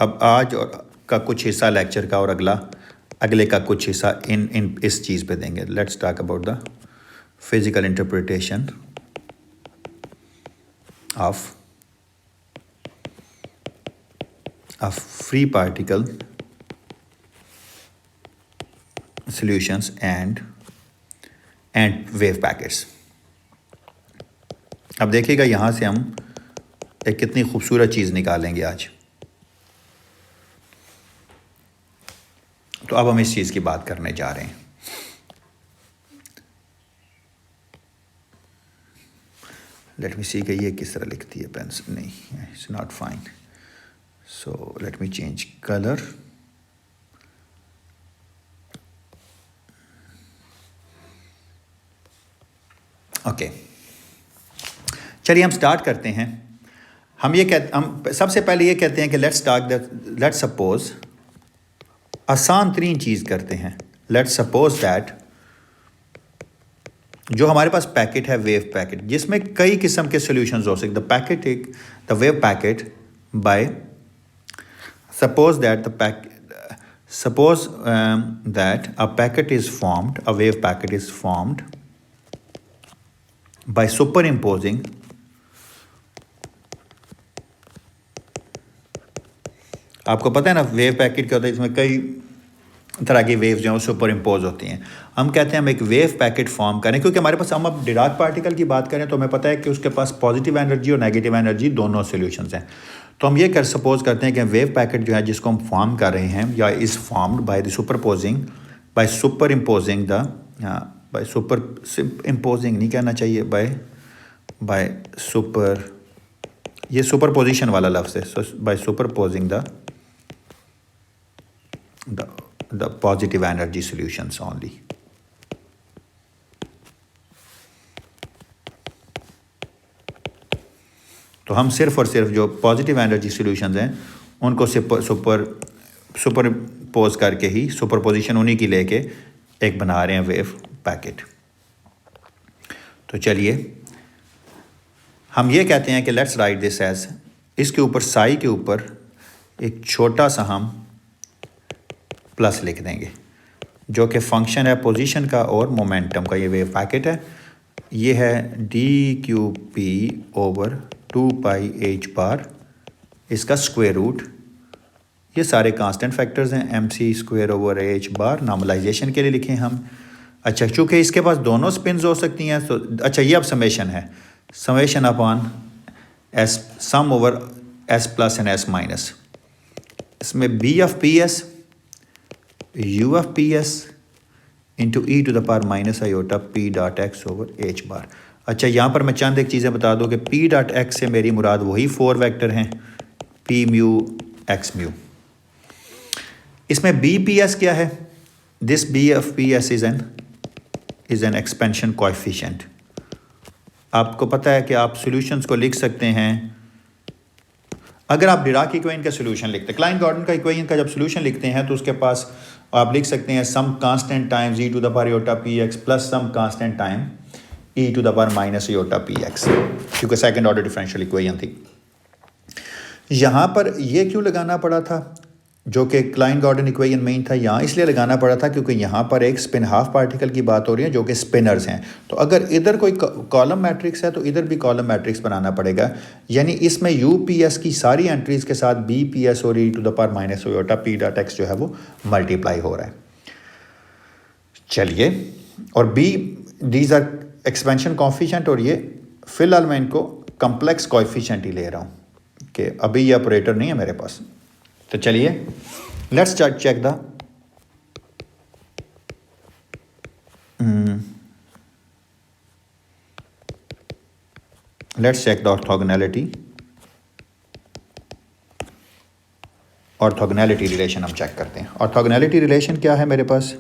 अब आज का कुछ हिस्सा लेक्चर का और अगले का कुछ हिस्सा इस चीज़ पे देंगे। Let's talk about the physical interpretation of free particle solutions and wave packets. अब देखिएगा यहाँ से हम एक कितनी खूबसूरत चीज़ निकालेंगे आज। तो अब हम इस चीज़ की बात करने जा रहे हैं। लेट मी सी कि ये किस तरह लिखती है पेंसिल। नहीं, it's not fine. So let me change colour. Okay, चलिए हम स्टार्ट करते हैं। हम सबसे पहले ये कहते हैं कि लेट्स सपोज आसान तरीन चीज़ करते हैं। लेट्स सपोज दैट जो हमारे पास पैकेट है वेव पैकेट, जिसमें कई किस्म के सॉल्यूशंस हो सकते। द पैकेट एक the wave packet by suppose that the packet suppose that a packet is formed, a wave packet is formed by superimposing आपको पता है ना वेव पैकेट क्या होता है, इसमें कई तरह की वेव्स जो हैं वो सुपर इम्पोज होती हैं। हम कहते हैं हम एक वेव पैकेट फॉर्म करें, क्योंकि हमारे पास हम अब डिराक पार्टिकल की बात करें तो हमें पता है कि उसके पास पॉजिटिव एनर्जी और नेगेटिव एनर्जी दोनों सॉल्यूशंस हैं। तो हम ये सपोज करते हैं कि वेव पैकेट जो है जिसको हम फॉर्म कर रहे हैं या is formed by the superimposing नहीं कहना चाहिए, बाय सुपर, ये सुपर पोजिशन वाला लफ्ज़ है। So by superposing the positive energy solutions only. तो हम सिर्फ और सिर्फ जो पॉजिटिव एनर्जी सॉल्यूशंस हैं उनको सुपर पोज करके ही सुपर पोजिशन उन्हीं की लेके एक बना रहे हैं वेव पैकेट। तो चलिए हम ये कहते हैं कि लेट्स राइट दिस एज, इसके ऊपर साई के ऊपर एक छोटा सा हम प्लस लिख देंगे जो कि फंक्शन है पोजीशन का और मोमेंटम का। ये वेव पैकेट है, ये है d q p over 2 pi h bar, इसका स्क्वायर रूट, ये सारे कांस्टेंट फैक्टर्स हैं, m c square over H bar, normalisation के लिए लिखे हम। अच्छा चूँकि इसके पास दोनों स्पिन्स हो सकती हैं तो अच्छा ये अब समेशन है, summation upon s sum over s plus and s minus, इसमें b of P s u of ps into e to the power minus iota p dot x over H bar. अच्छा यहाँ पर मैं चंद एक चीज़ें बता दूँ कि पी डॉट एक्स से मेरी मुराद वही 4 वेक्टर हैं, पी म्यू एक्स म्यू। इसमें बी पी एस क्या है, this B of P S is an expansion coefficient. आपको पता है कि आप सॉल्यूशंस को लिख सकते हैं, अगर आप डिराक इक्वेशन का सॉल्यूशन लिखते हैं, क्लाइन गॉर्डन का इक्वेशन का जब सॉल्यूशन लिखते हैं तो उसके पास आप लिख सकते हैं some constant times E to the power iota P X plus some constant time E to the power minus iota P X, क्योंकि सेकंड ऑर्डर डिफरेंशियल इक्वेशन थी। यहाँ पर ये क्यों लगाना पड़ा था, जो कि क्लाइन गॉर्डन इक्वेशन में ही था, यहाँ इसलिए लगाना पड़ा था क्योंकि यहाँ पर एक स्पिन हाफ पार्टिकल की बात हो रही है जो कि स्पिनर्स हैं। तो अगर इधर कोई कॉलम मैट्रिक्स है तो इधर भी कॉलम मैट्रिक्स बनाना पड़ेगा, यानी इसमें यू पी एस की सारी एंट्रीज के साथ बी पी एस और e to the power minus iota p dot x जो है वो मल्टीप्लाई हो रहा है। चलिए, और b these are expansion coefficient, और ये फिलहाल मैं इनको कम्प्लेक्स कोएफिशिएंट ही ले रहा हूँ कि अभी ये ऑपरेटर नहीं है मेरे पास। तो चलिए let's check the orthogonality relation हम चेक करते हैं। ऑर्थोगोनैलिटी रिलेशन क्या है मेरे पास,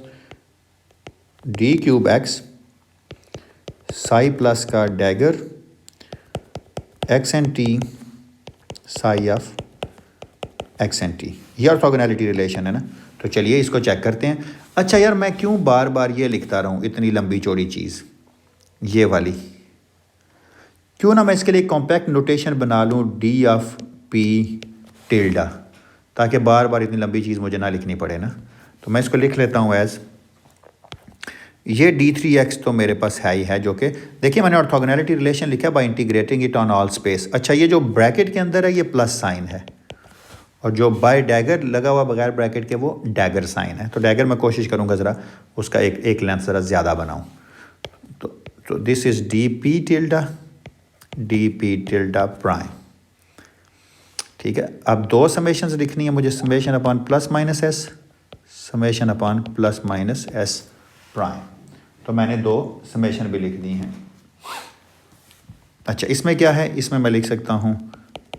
d cube x psi plus का dagger x and t psi of x and t, ये ऑर्थोगोनैलिटी रिलेशन है ना। तो चलिए इसको चेक करते हैं। अच्छा यार, मैं क्यों बार बार ये लिखता रहूँ इतनी लंबी चौड़ी चीज़ ये वाली, क्यों ना मैं इसके लिए कॉम्पैक्ट नोटेशन बना लूँ डी ऑफ पी टिल्डा, ताकि बार बार इतनी लंबी चीज़ मुझे ना लिखनी पड़े ना। तो मैं इसको लिख लेता हूँ एज, ये d3x तो मेरे पास है ही है, जो कि देखिए मैंने ऑर्थोगोनैलिटी रिलेशन लिखा by integrating it on all space. अच्छा ये जो ब्रैकेट के अंदर है ये प्लस साइन है, और जो बाय डैगर लगा हुआ बगैर ब्रैकेट के वो डैगर साइन है। तो डैगर मैं कोशिश करूँगा ज़रा उसका एक लेंथ ज़रा ज़्यादा बनाऊँ। तो this is D p tilde prime, ठीक है। अब दो समेशंस लिखनी है मुझे, summation upon plus minus s, summation upon plus minus s prime. तो मैंने दो समेशन भी लिख दी हैं। अच्छा इसमें क्या है, इसमें मैं लिख सकता हूँ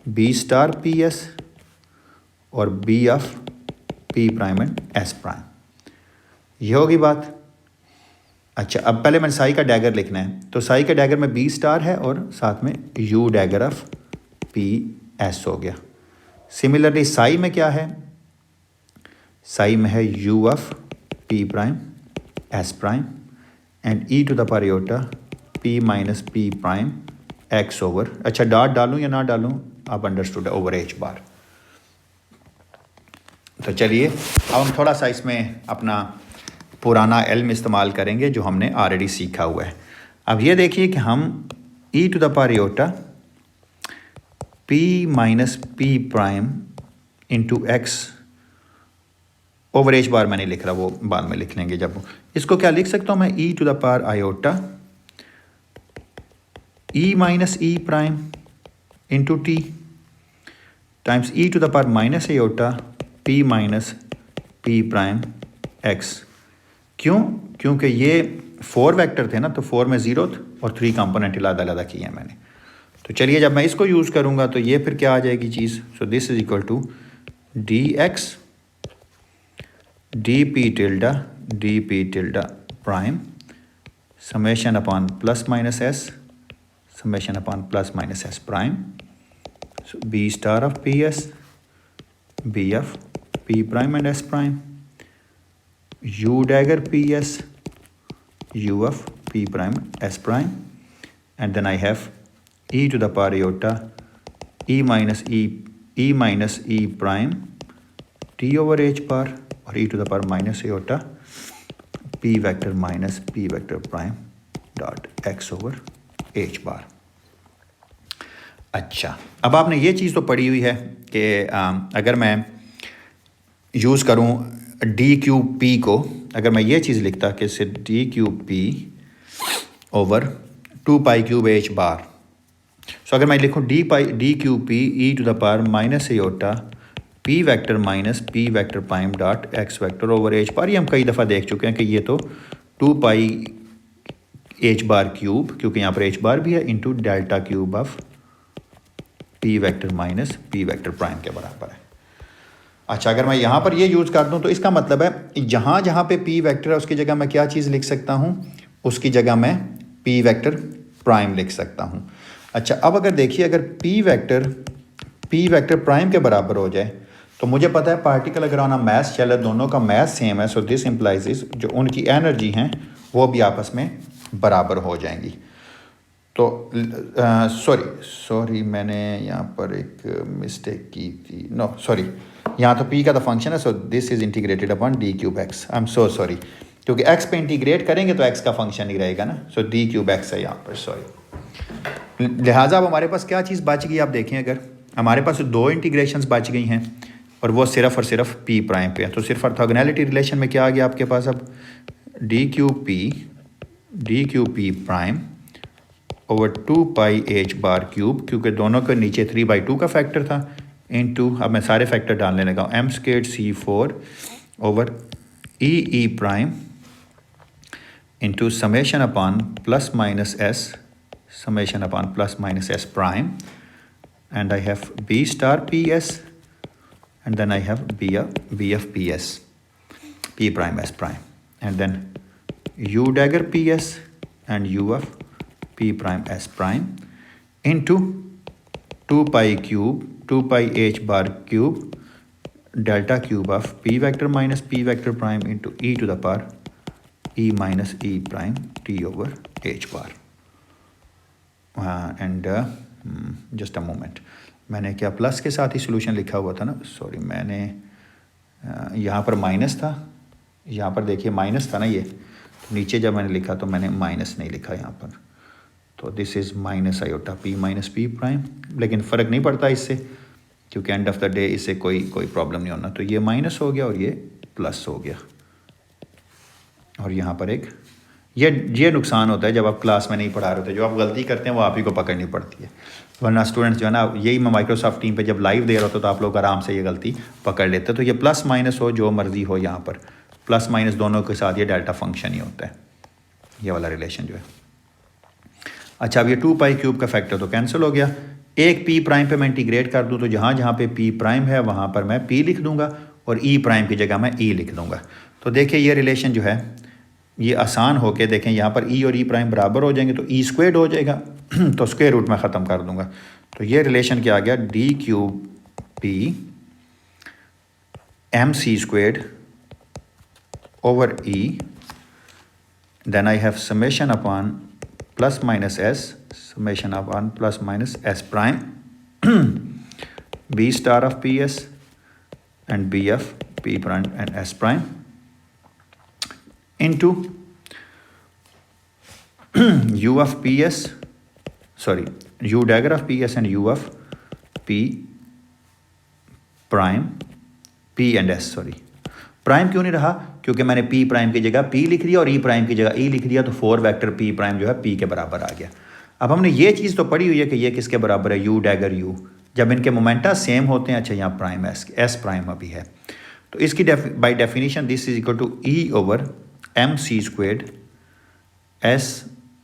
बी स्टार पी एस और B of P prime and S prime, ये होगी बात। अच्छा अब पहले मैंने साई का डैगर लिखना है, तो साई का डैगर में बी स्टार है और साथ में you dagger of P S हो गया। सिमिलरली साई में क्या है, साई में है u of p prime s prime and e to the power iota p minus p prime x over, अच्छा डॉट डालूँ या ना डालूँ, आप अंडरस्टूड है, ओवर h बार। तो चलिए अब हम थोड़ा सा इसमें अपना पुराना इल्म इस्तेमाल करेंगे जो हमने ऑलरेडी सीखा हुआ है। अब ये देखिए कि हम e to the power iota p minus p prime into x over H bar मैंने लिख रहा, वो बाद में लिख लेंगे जब। इसको क्या लिख सकता हूँ मैं, e to the power iota e minus e prime into T times e to the power minus iota p minus p prime x। क्यों? क्योंकि ये 4 वेक्टर थे ना, तो 4 में 0 और 3 कंपोनेंट अलग अलग किए हैं मैंने। तो चलिए जब मैं इसको यूज़ करूँगा तो ये फिर क्या आ जाएगी चीज़, so this is equal to d x d p tilde prime summation upon plus minus s summation upon plus minus s prime, so b star of P s b of P prime and S prime, u dagger ps u of p prime s prime, and then I have e to the power iota e minus e prime t over h bar और e to the power minus iota p vector minus p vector prime dot x over h bar। अच्छा, अब आपने ये चीज़ तो पढ़ी हुई है कि अगर मैं यूज़ करूँ डी क्यू पी को, अगर मैं ये चीज़ लिखता कि सिर्फ d q p over 2 pi cube h bar, so अगर मैं लिखूँ d q p e to the power minus iota p vector minus p vector prime dot x vector over H bar, ये हम कई दफ़ा देख चुके हैं कि ये तो 2 पाई एच बार क्यूब, क्योंकि यहाँ पर एच बार भी है, into delta cube of P vector minus p vector prime के बराबर है। अच्छा, अगर मैं यहाँ पर ये यूज़ कर दूँ तो इसका मतलब है जहाँ जहाँ पे p वेक्टर है उसकी जगह मैं क्या चीज़ लिख सकता हूँ, उसकी जगह मैं p वेक्टर प्राइम लिख सकता हूँ। अच्छा, अब अगर देखिए अगर p वेक्टर प्राइम के बराबर हो जाए तो मुझे पता है पार्टिकल अगर ऑन मास चल है, दोनों का मास सेम है, सो दिस इम्प्लाइज इज जो उनकी एनर्जी हैं वो भी आपस में बराबर हो जाएंगी। तो सॉरी मैंने यहाँ पर एक मिस्टेक की थी, नो सॉरी, यहाँ तो p का तो फंक्शन है, so this is integrated upon D cube x, I am so sorry, क्योंकि x पे इंटीग्रेट करेंगे तो x का फंक्शन ही रहेगा ना, सो डी क्यूब एक्स है यहाँ पर, सॉरी। लिहाजा अब हमारे पास क्या चीज़ बच गई, आप देखें अगर हमारे पास 2 इंटीग्रेशंस बच गई हैं और वो सिर्फ और सिर्फ p प्राइम पे है, तो सिर्फ ऑर्थोगोनैलिटी रिलेशन में क्या आ गया आपके पास अब D q P prime over 2 pi h बार क्यूब, क्योंकि दोनों के नीचे 3/2 का फैक्टर था, इनटू अब मैं सारे फैक्टर डालने लगा हूँ m squared c4 over e prime into summation upon plus minus s prime, and I have b star ps and then I have b of ps p prime s prime, and then u dagger ps and u of p prime s prime into 2 pi h bar cube delta cube of p vector minus p vector prime into e to the power e minus e prime t over h bar। and just a moment, मैंने क्या plus के साथ ही solution लिखा हुआ था ना, sorry मैंने यहाँ पर माइनस था, यहाँ पर देखिए माइनस था ना ये, तो नीचे जब मैंने लिखा तो मैंने माइनस नहीं लिखा यहाँ पर, तो this is minus iota p minus P prime, लेकिन फ़र्क नहीं पड़ता इससे क्योंकि एंड ऑफ द डे इससे कोई प्रॉब्लम नहीं होना, तो ये माइनस हो गया और ये प्लस हो गया, और यहाँ पर एक ये नुकसान होता है जब आप क्लास में नहीं पढ़ा रहे होते, जो आप गलती करते हैं वो आप ही को पकड़नी पड़ती है, वरना स्टूडेंट्स जो है ना, यही मैं माइक्रोसॉफ्ट टीम पे जब लाइव दे रहा होता तो आप लोग आराम से ये गलती पकड़ लेते। तो ये प्लस माइनस हो जो मर्जी हो, यहाँ पर प्लस माइनस दोनों के साथ ये डेल्टा फंक्शन ही होता है, ये वाला रिलेशन जो है। अच्छा, अब ये 2 पाई क्यूब का फैक्टर तो कैंसिल हो गया, एक p प्राइम पे मैं इंटीग्रेट कर दूँ तो जहाँ जहाँ पे p प्राइम है वहाँ पर मैं p लिख दूँगा और e प्राइम की जगह मैं e लिख दूँगा। तो देखिए ये रिलेशन जो है ये आसान होके देखें, यहाँ पर e और e प्राइम बराबर हो जाएंगे तो e स्क्वायर्ड हो जाएगा तो स्क्वायर रूट में ख़त्म कर दूंगा, तो ये रिलेशन क्या आ गया, d cube P mc squared over e, then I have summation upon plus minus s, summation upon plus minus s prime b star of ps and b of p prime and s prime into u of ps, sorry, u dagger of ps and u of p prime p and s, sorry prime क्यों नहीं रहा, क्योंकि मैंने p prime की जगह p लिख लिया और e प्राइम की जगह e लिख लिया, तो 4 वेक्टर p प्राइम जो है p के बराबर आ गया। अब हमने ये चीज़ तो पढ़ी हुई है कि ये किसके बराबर है, u डैगर u, जब इनके मोमेंटा सेम होते हैं। अच्छा, यहाँ प्राइम s प्राइम अभी है, तो इसकी by definition this is equal to e over M C squared s,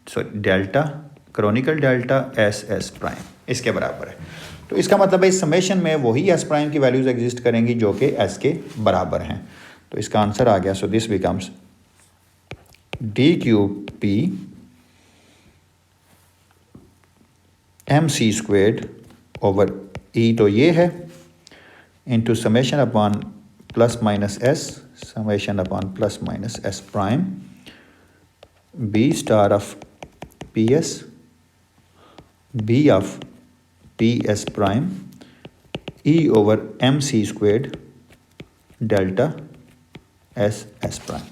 sorry delta Kronecker delta s prime इसके बराबर है। तो इसका मतलब है इस समेशन में वही s प्राइम की वैल्यूज एग्जिस्ट करेंगी जो कि s के बराबर हैं। तो इसका आंसर आ गया। So this becomes d cube p m C squared over e, तो ये है, into summation upon plus minus s, summation upon plus minus s prime b star of P s b of P s prime e over M C squared delta s prime.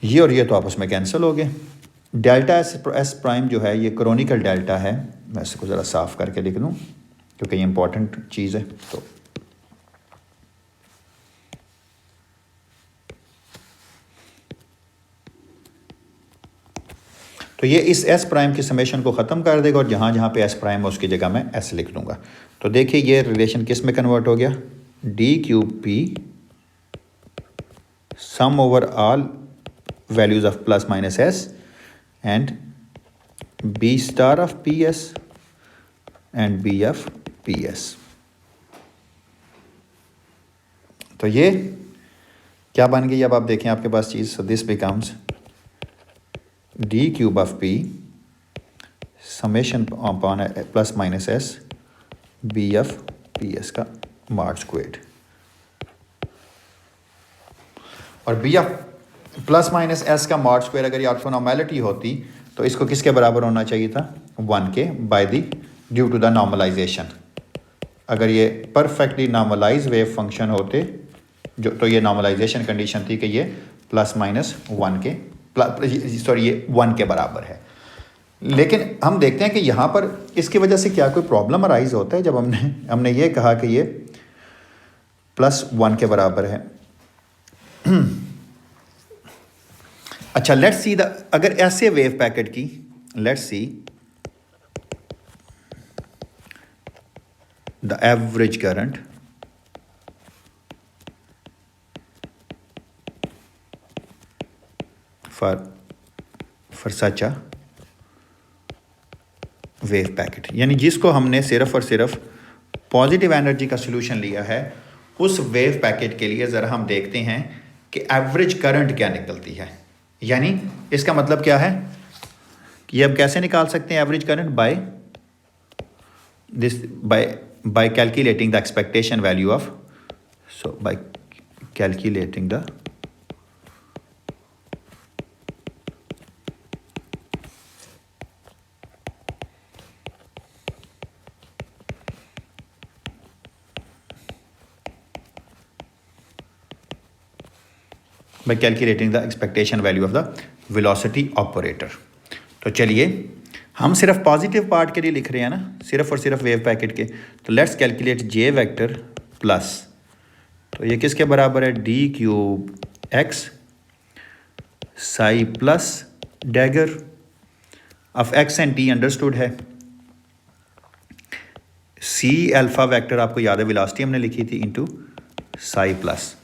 ये और ये तो आपस में cancel हो गए। Delta s prime जो है ये क्रॉनिकल डेल्टा है, मैं इसको ज़रा साफ करके लिख दूँ क्योंकि ये इंपॉर्टेंट चीज़ है। तो ये इस एस प्राइम की समेशन को ख़त्म कर देगा और जहाँ जहाँ पे एस प्राइम है उसकी जगह मैं एस लिख दूंगा। तो देखिए ये रिलेशन किस में कन्वर्ट हो गया, d cube p sum over all values of plus minus s and b star of P S and b of P s. तो ये क्या बन गई, अब आप देखें आपके पास चीज़। So this becomes d cube of p summation upon plus minus s b F p s का मॉड स्क्वेयर्ड, और b of plus minus s का मॉड स्क्वेयर अगर ये ऑर्थोनॉर्मेलिटी होती तो इसको किसके बराबर होना चाहिए था, 1 के, by the due to the normalisation. अगर ये परफेक्टली नॉर्मलाइज वेव फंक्शन होते जो, तो ये नॉर्मलाइजेशन कंडीशन थी कि ये प्लस माइनस 1 के, सॉरी ये 1 के बराबर है। लेकिन हम देखते हैं कि यहाँ पर इसकी वजह से क्या कोई प्रॉब्लम अराइज होता है जब हमने ये कहा कि ये प्लस 1 के बराबर है। अच्छा, लेट्स सी द, अगर ऐसे वेव पैकेट की, let's see the average current for such a wave packet, यानी जिसको हमने सिर्फ और सिर्फ पॉजिटिव एनर्जी का सॉल्यूशन लिया है, उस वेव पैकेट के लिए ज़रा हम देखते हैं कि एवरेज करंट क्या निकलती है। यानी इसका मतलब क्या है, ये अब कैसे निकाल सकते हैं average current, bye calculating the expectation value of, so bye calculating the by calculating the expectation value of the velocity operator। तो चलिए हम सिर्फ पॉजिटिव पार्ट के लिए लिख रहे हैं ना, सिर्फ और सिर्फ वेव पैकेट के, तो let's calculate j vector plus, तो ये किसके बराबर है, d cube x psi plus dagger of x and t understood है। सी अल्फा वेक्टर आपको याद है वेलोसिटी हमने लिखी थी इनटू साई प्लस।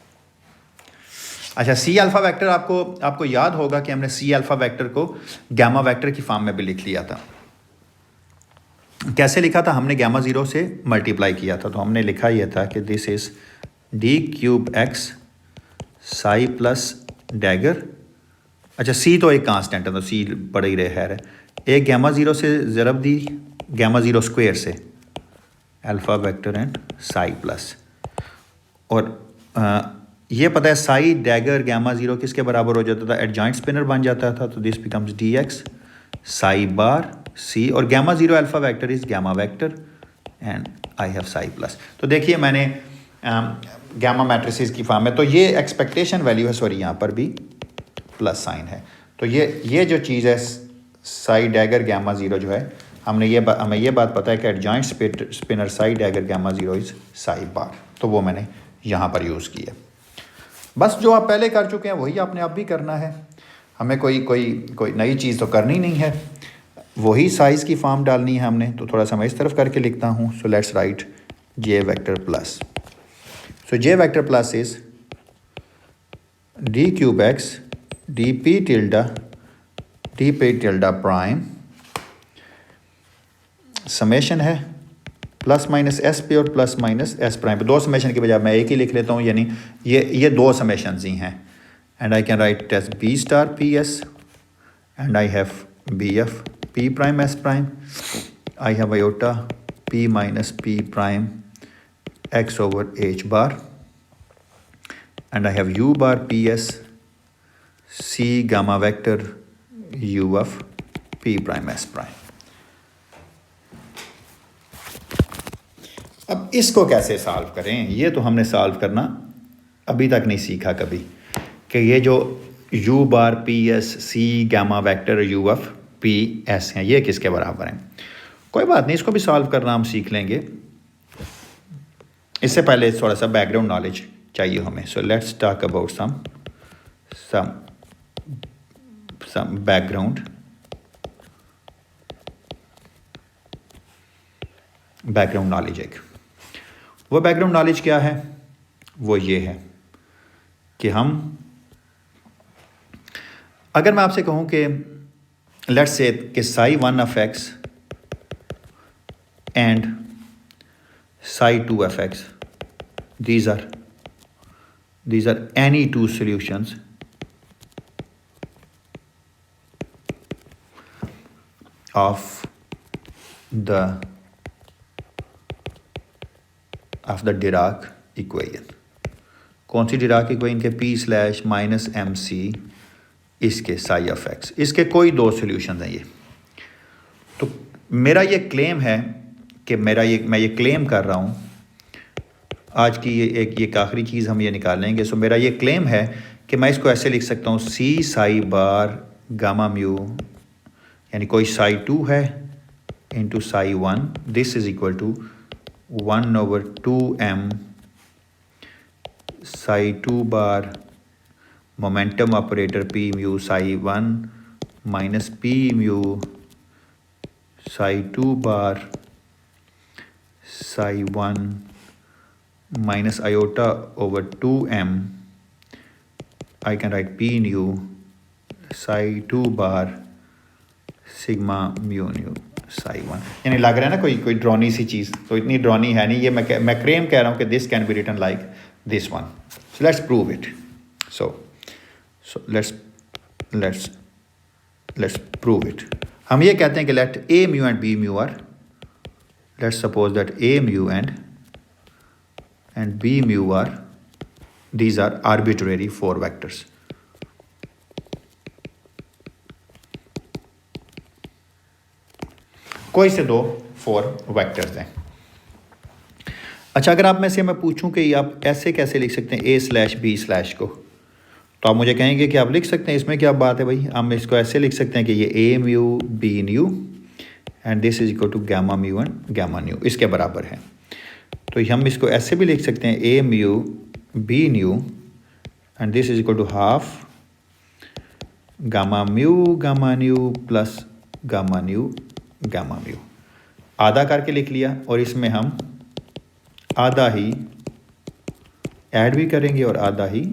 अच्छा, सी अल्फा वेक्टर आपको याद होगा कि हमने सी अल्फा वेक्टर को गैमा वेक्टर की फॉर्म में भी लिख लिया था। कैसे लिखा था, हमने गैमा 0 से मल्टीप्लाई किया था, तो हमने लिखा यह था कि this is D cube x psi plus dagger. अच्छा, सी तो एक कांस्टेंट है तो सी पड़ ही रहे है, एक गैमा 0 से ज़रब दी गैमा 0 स्क्वेयर से alpha vector and Sai plus, और ये पता है साई डैगर गैमा ज़ीरो किसके बराबर हो जाता था, एडजॉइंट स्पिनर बन जाता था, तो this becomes d x psi bar c, और gamma zero alpha vector is gamma vector and I have psi plus. तो देखिए मैंने गैमा मैट्रिसेस की फॉर्म में, तो ये एक्सपेक्टेशन वैल्यू है, सॉरी यहाँ पर भी प्लस साइन है, तो ये जो चीज़ है साई डैगर गैमा ज़ीरो जो है, हमें ये बात पता है कि adjoint spinor psi dagger gamma zero is psi bar, तो वो मैंने यहाँ पर यूज़ की है। बस जो आप पहले कर चुके हैं वही आपने अब भी करना है, हमें कोई नई चीज़ तो करनी नहीं है, वही साइज़ की फॉर्म डालनी है हमने। तो थोड़ा सा मैं इस तरफ करके लिखता हूँ, so let's write J vector plus, so J vector plus is D cube x d p tilde prime, summation है प्लस माइनस एस पे और प्लस माइनस एस प्राइम पे, दो समेशन की बजाय मैं एक ही लिख लेता हूँ, यानी ये दो समेशंस ही हैं, and I can write as B star P S and I have B F P prime S prime, I have iota P minus P prime X over H bar, and I have U bar P S C gamma vector U F P prime S prime. अब इसको कैसे solve करें, ये तो हमने solve करना अभी तक नहीं सीखा कभी, कि ये जो u bar P S C gamma vector U F p s हैं, ये किसके बराबर हैं। कोई बात नहीं, इसको भी सॉल्व करना हम सीख लेंगे, इससे पहले थोड़ा सा बैकग्राउंड नॉलेज चाहिए हमें। So let's talk about some background knowledge. एक वो बैकग्राउंड नॉलेज क्या है, वो ये है कि अगर मैं आपसे कहूं कि लेट्स से कि psi one of x and Sai two of x, these are any two solutions of the Dirac equation। कौन सी डिराक इक्वेशन के p slash minus M C इसके साई ऑफ एक्स, इसके कोई दो सॉल्यूशन हैं ये। तो मेरा ये क्लेम है कि मैं ये क्लेम कर रहा हूँ, आज की एक आखिरी चीज़ हम ये निकालेंगे। सो मेरा ये क्लेम है कि मैं इसको ऐसे लिख सकता हूँ C psi bar gamma mu, यानी कोई साई टू है into psi one, this is equal to 1/2m psi two bar momentum operator P mu psi one minus P mu psi two bar psi one minus iota over 2m, I can write p nu psi 2 bar sigma mu nu psi 1। यानी लग रहा है ना कोई ड्रॉनी सी चीज़, तो इतनी ड्रॉनी है नहीं ये। मैं क्लेम कह रहा हूँ कि this can be written like this one. So let's prove it. So let's prove it. हम ये कहते हैं कि let a mu and b mu are, let's suppose that a mu and b mu are, these are arbitrary four vectors। कोई से दो four vectors हैं। अच्छा, अगर आप में से मैं पूछूं कि आप ऐसे कैसे लिख सकते हैं a स्लैश b स्लैश को, तो आप मुझे कहेंगे कि आप लिख सकते हैं, इसमें क्या बात है भाई, हम इसको ऐसे लिख सकते हैं कि ये a mu b nu and this is equal to gamma mu and gamma nu, इसके बराबर है। तो हम इसको ऐसे भी लिख सकते हैं a mu b nu and this is equal to half gamma nu plus gamma nu. आधा करके लिख लिया, और इसमें हम आधा ही ऐड भी करेंगे और आधा ही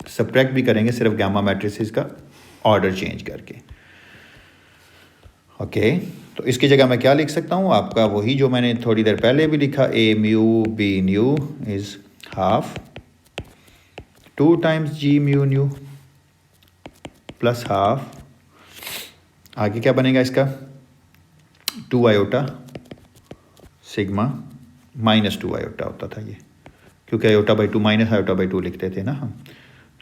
सब्ट्रैक्ट भी करेंगे, सिर्फ गामा मैट्रिसेस का ऑर्डर चेंज करके। ओके, तो इसकी जगह मैं क्या लिख सकता हूँ, आपका वही जो मैंने थोड़ी देर पहले भी लिखा, a mu b new is half 2 times g mu nu plus half, आगे क्या बनेगा इसका 2 आयोटा सिग्मा माइनस 2 आयोटा होता था ये, क्योंकि iota by 2 minus iota by 2 लिखते थे ना हम.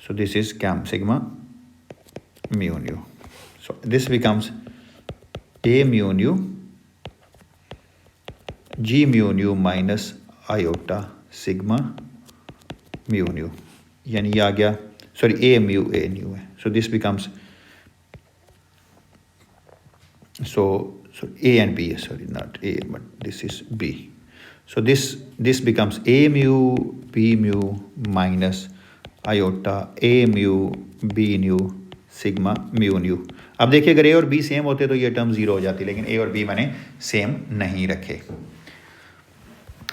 So this is cam sigma mu nu. So this becomes A mu nu g mu nu minus iota sigma mu nu, यानी ये आ गया, सॉरी ए न्यू है. So this becomes, so A and B, sorry, not A, but this is B. So this becomes A mu B mu minus iota A mu B nu sigma mu nu. अब देखिए अगर A और B same होते तो ये term zero हो जाती, लेकिन A और B मैंने सेम नहीं रखे.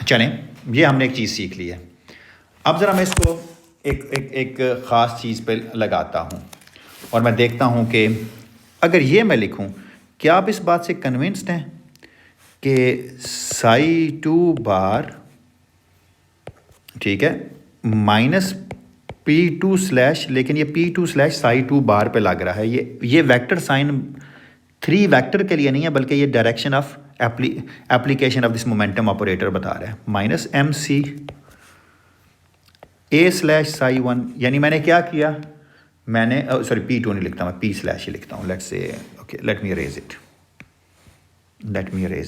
चलें, ये हमने एक चीज़ सीख ली है. अब ज़रा मैं इसको एक ख़ास चीज़ पे लगाता हूँ और मैं देखता हूँ कि अगर ये मैं लिखूँ, क्या आप इस बात से कन्विंस्ड हैं कि साई 2 बार, ठीक है, माइनस P2 स्लैश, लेकिन ये P2 स्लैश साई 2 बार पे लग रहा है. ये वेक्टर साइन 3 वेक्टर के लिए नहीं है, बल्कि ये direction of application of this momentum operator बता रहा है. Minus MC A slash Sai 1, यानी मैंने क्या किया, मैंने सॉरी P2 नहीं लिखता, मैं P स्लैश ही लिखता हूँ. Let's say okay, let me erase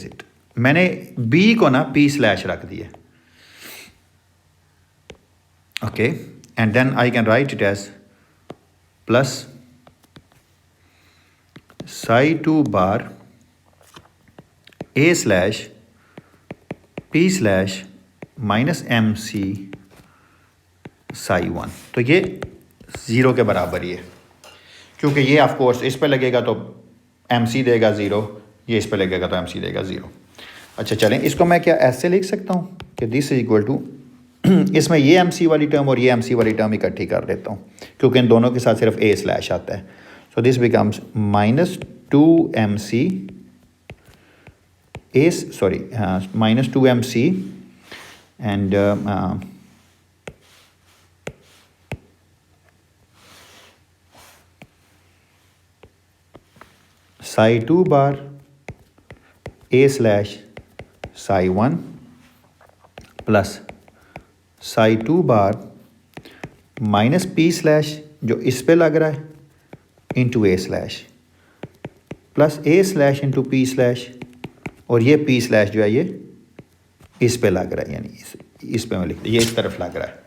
it. मैंने B को ना P स्लैश रख दिया. Okay, and then I can write it as plus psi 2 bar A slash P slash minus MC psi 1. तो ये ज़ीरो के बराबर ही है, क्योंकि ये ऑफ कोर्स इस पे लगेगा तो MC देगा ज़ीरो, ये इस पे लगेगा तो MC देगा ज़ीरो. अच्छा चलें, इसको मैं क्या ऐसे लिख सकता हूँ कि दिस इज इक्वल टू, इसमें ये MC वाली टर्म और ये MC वाली टर्म इकट्ठी कर देता हूँ, क्योंकि इन दोनों के साथ सिर्फ A स्लैश आता है. So this becomes minus 2MC A, sorry minus 2MC and Sai 2 bar A slash Sai 1 plus psi 2 bar minus P slash जो इस पे लग रहा है into A slash plus A slash into P slash, और ये P स्लैश जो है ये इस पे लग रहा है, यानी इस पे मैं लिख, ये इस तरफ लग रहा है.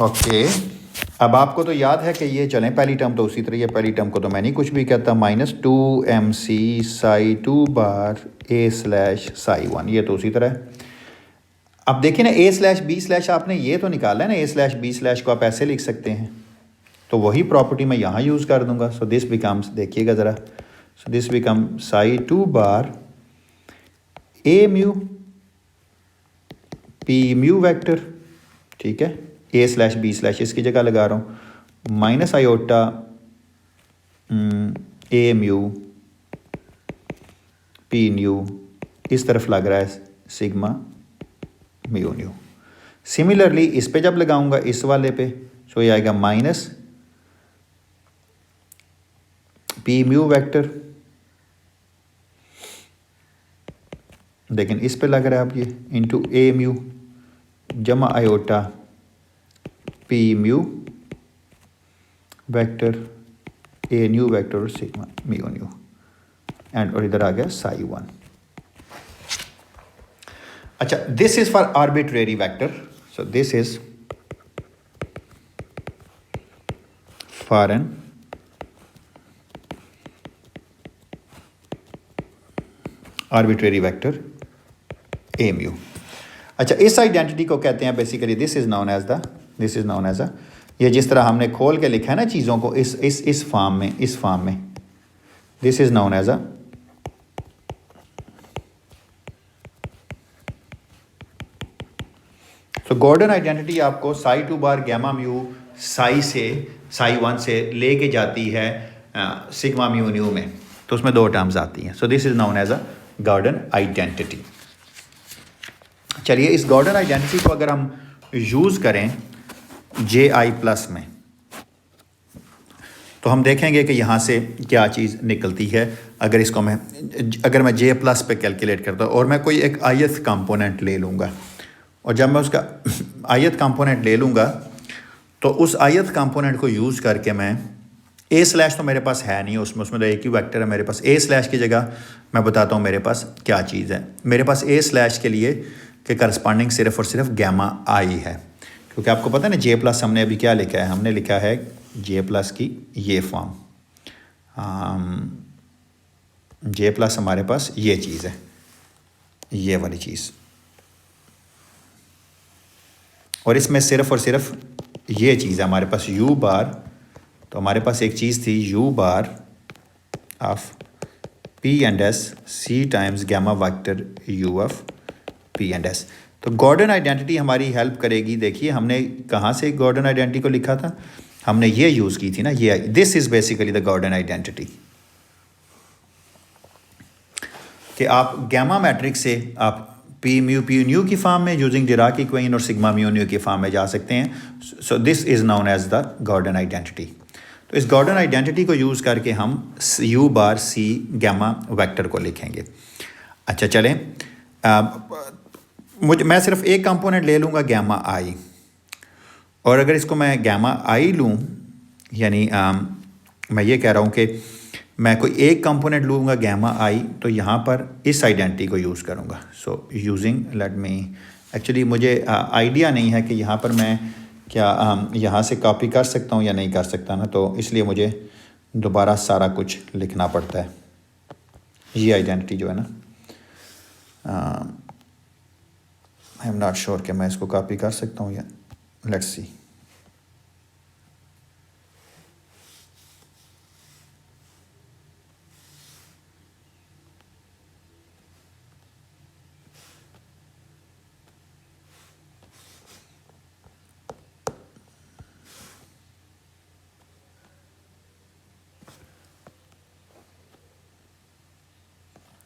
ओके, अब आपको तो याद है कि ये चलें, पहली टर्म तो उसी तरह, ये पहली टर्म को तो मैं नहीं कुछ भी कहता. Minus 2MC Sai 2 bar A slash Sai 1, ये तो उसी तरह है. अब देखिए ना, A स्लैश B स्लैश आपने ये तो निकाला है ना, A स्लैश B स्लैश को आप ऐसे लिख सकते हैं, तो वही प्रॉपर्टी मैं यहाँ यूज़ कर दूंगा. सो दिस बिकम्स, देखिएगा ज़रा, सो this become Sai 2 bar A mu P mu vector, ठीक है, A स्लैश B स्लैश इसकी जगह लगा रहा हूँ, minus iota A mu P new, इस तरफ लग रहा है सिग्मा म्यू न्यू. सिमिलरली इस पे जब लगाऊंगा इस वाले पे, सो ये आएगा माइनस P म्यू वेक्टर, लेकिन इस पे लग रहा है अब ये इंटू A म्यू जमा iota P mu vector A nu vector और सिग्मा म्यू न्यू, एंड और इधर आ गया साई 1. अच्छा, this is for arbitrary vector. So this is for an arbitrary vector A mu. अच्छा, इस आइडेंटिटी को कहते हैं basically, this is known as a, ये जिस तरह हमने खोल के लिखा है ना चीज़ों को इस फॉर्म में, this is known as a तो गॉर्डन आइडेंटिटी आपको psi 2 bar gamma mu psi 1 से लेके जाती है सिग्मा म्यू न्यू में, तो उसमें 2 टर्म्स आती हैं. So this is known as a Gordon identity. चलिए, इस गॉर्डन आइडेंटिटी को अगर हम यूज़ करें JI प्लस में, तो हम देखेंगे कि यहाँ से क्या चीज़ निकलती है. अगर मैं J प्लस पे कैलकुलेट करता हूँ और मैं कोई एक ith कंपोनेंट ले लूँगा और जब मैं उसका आयत कंपोनेंट ले लूँगा तो उस आयत कंपोनेंट को यूज़ करके मैं ए स्लैश तो मेरे पास है नहीं उसमें तो एक ही वेक्टर है मेरे पास। ए स्लैश की जगह मैं बताता हूँ मेरे पास क्या चीज़ है। मेरे पास ए स्लैश के लिए के करस्पॉन्डिंग सिर्फ और सिर्फ गैमा आई है, क्योंकि आपको पता है ना जे प्लस हमने अभी क्या लिखा है, हमने लिखा है जे प्लस की ये फॉर्म, जे प्लस हमारे पास ये चीज़ है, ये वाली चीज़, और इसमें सिर्फ और सिर्फ ये चीज़ है हमारे पास यू बार। तो हमारे पास एक चीज़ थी u bar of P and s c times gamma vector u of P and s. तो गॉर्डन आइडेंटिटी हमारी हेल्प करेगी। देखिए हमने कहाँ से गॉर्डन आइडेंटिटी को लिखा था, हमने ये यूज़ की थी ना, ये this is basically the Gordon identity, कि आप गैमा मैट्रिक्स से आप पी म्यू पी न्यू की फॉर्म में यूजिंग डिराक इक्वेशन और सिग्मा म्यू न्यू की फॉर्म में जा सकते हैं। So this is known as the Gordon identity. तो इस गॉर्डन आइडेंटिटी को यूज़ करके हम u bar c gamma vector को लिखेंगे। अच्छा चलें, मैं सिर्फ एक कंपोनेंट ले लूँगा गैमा आई, और अगर इसको मैं गैमा आई लूँ, यानी मैं ये कह रहा हूँ कि मैं कोई एक कंपोनेंट लूँगा गैमा आई, तो यहाँ पर इस आइडेंटिटी को यूज़ करूँगा। सो यूजिंग लेट मी, एक्चुअली मुझे आइडिया नहीं है कि यहाँ पर मैं क्या यहाँ से कॉपी कर सकता हूँ या नहीं कर सकता ना, तो इसलिए मुझे दोबारा सारा कुछ लिखना पड़ता है। ये आइडेंटिटी जो है ना, आई एम नॉट श्योर कि मैं इसको कॉपी कर सकता हूँ या, लेट्स सी।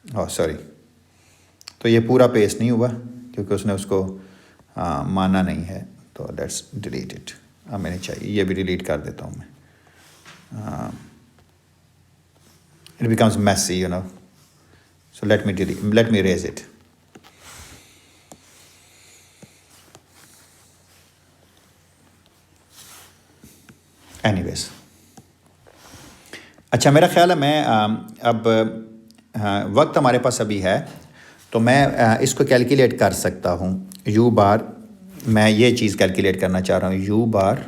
ओह सॉरी, तो ये पूरा पेस्ट नहीं हुआ क्योंकि उसने उसको माना नहीं है, तो लेट्स डिलीट इट। अब मैंने चाहिए ये भी डिलीट कर देता हूँ मैं, it becomes messy you know, so let me erase it. Anyways, अच्छा मेरा ख्याल है मैं अब वक्त हमारे पास अभी है, तो मैं इसको कैलकुलेट कर सकता हूँ। यू बार, मैं ये चीज़ कैलकुलेट करना चाह रहा हूँ, u bar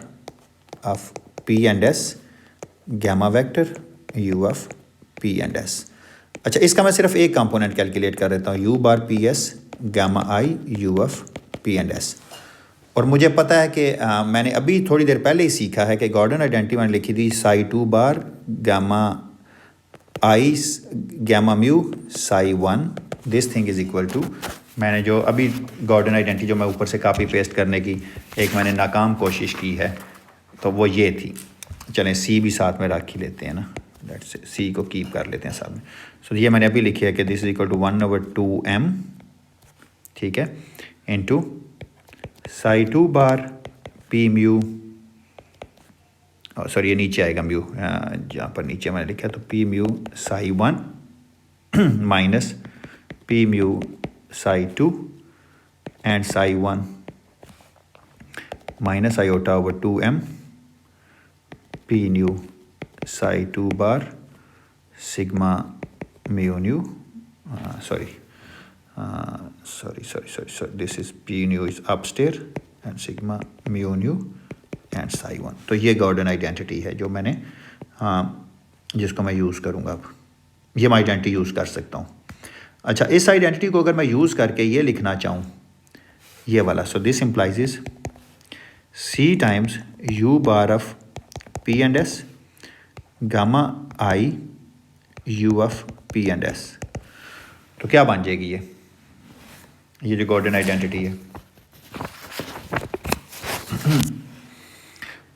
of P and s gamma vector u of P and s. अच्छा इसका मैं सिर्फ एक कंपोनेंट कैलकुलेट कर देता हूँ, u bar P s gamma i u of P and s. और मुझे पता है कि मैंने अभी थोड़ी देर पहले ही सीखा है कि गॉर्डन आइडेंटिटी मैंने लिखी थी psi two bar gamma i gamma mu psi one, this thing is equal to, मैंने जो अभी गॉर्डन आइडेंटिटी जो मैं ऊपर से कॉपी पेस्ट करने की एक मैंने नाकाम कोशिश की है, तो वो ये थी। चलें सी भी साथ में रख ही लेते हैं ना, लेट्स सी को कीप कर लेते हैं साथ में। सो ये मैंने अभी लिखी है कि this is equal to 1/2m, ठीक है, इनटू साई टू बार पी म्यू, सॉरी ये नीचे आएगा म्यू, जहाँ पर नीचे मैंने लिखा तो P mu psi one minus P mu psi to and Sai one minus iota over 2m P new Sai two bar sigma mu new, sorry, this is p nu is upstairs and sigma mu nu and psi 1। तो ये Gordon identity है जो मैंने जिसको मैं use करूँगा। अब ये मैं आइडेंटिटी यूज़ कर सकता हूँ। अच्छा इस आइडेंटिटी को अगर मैं यूज़ करके ये लिखना चाहूँ ये वाला, so this implies is c times u bar of P and s gamma i u of P and s. तो क्या बन जाएगी ये जो गॉर्डन आइडेंटिटी है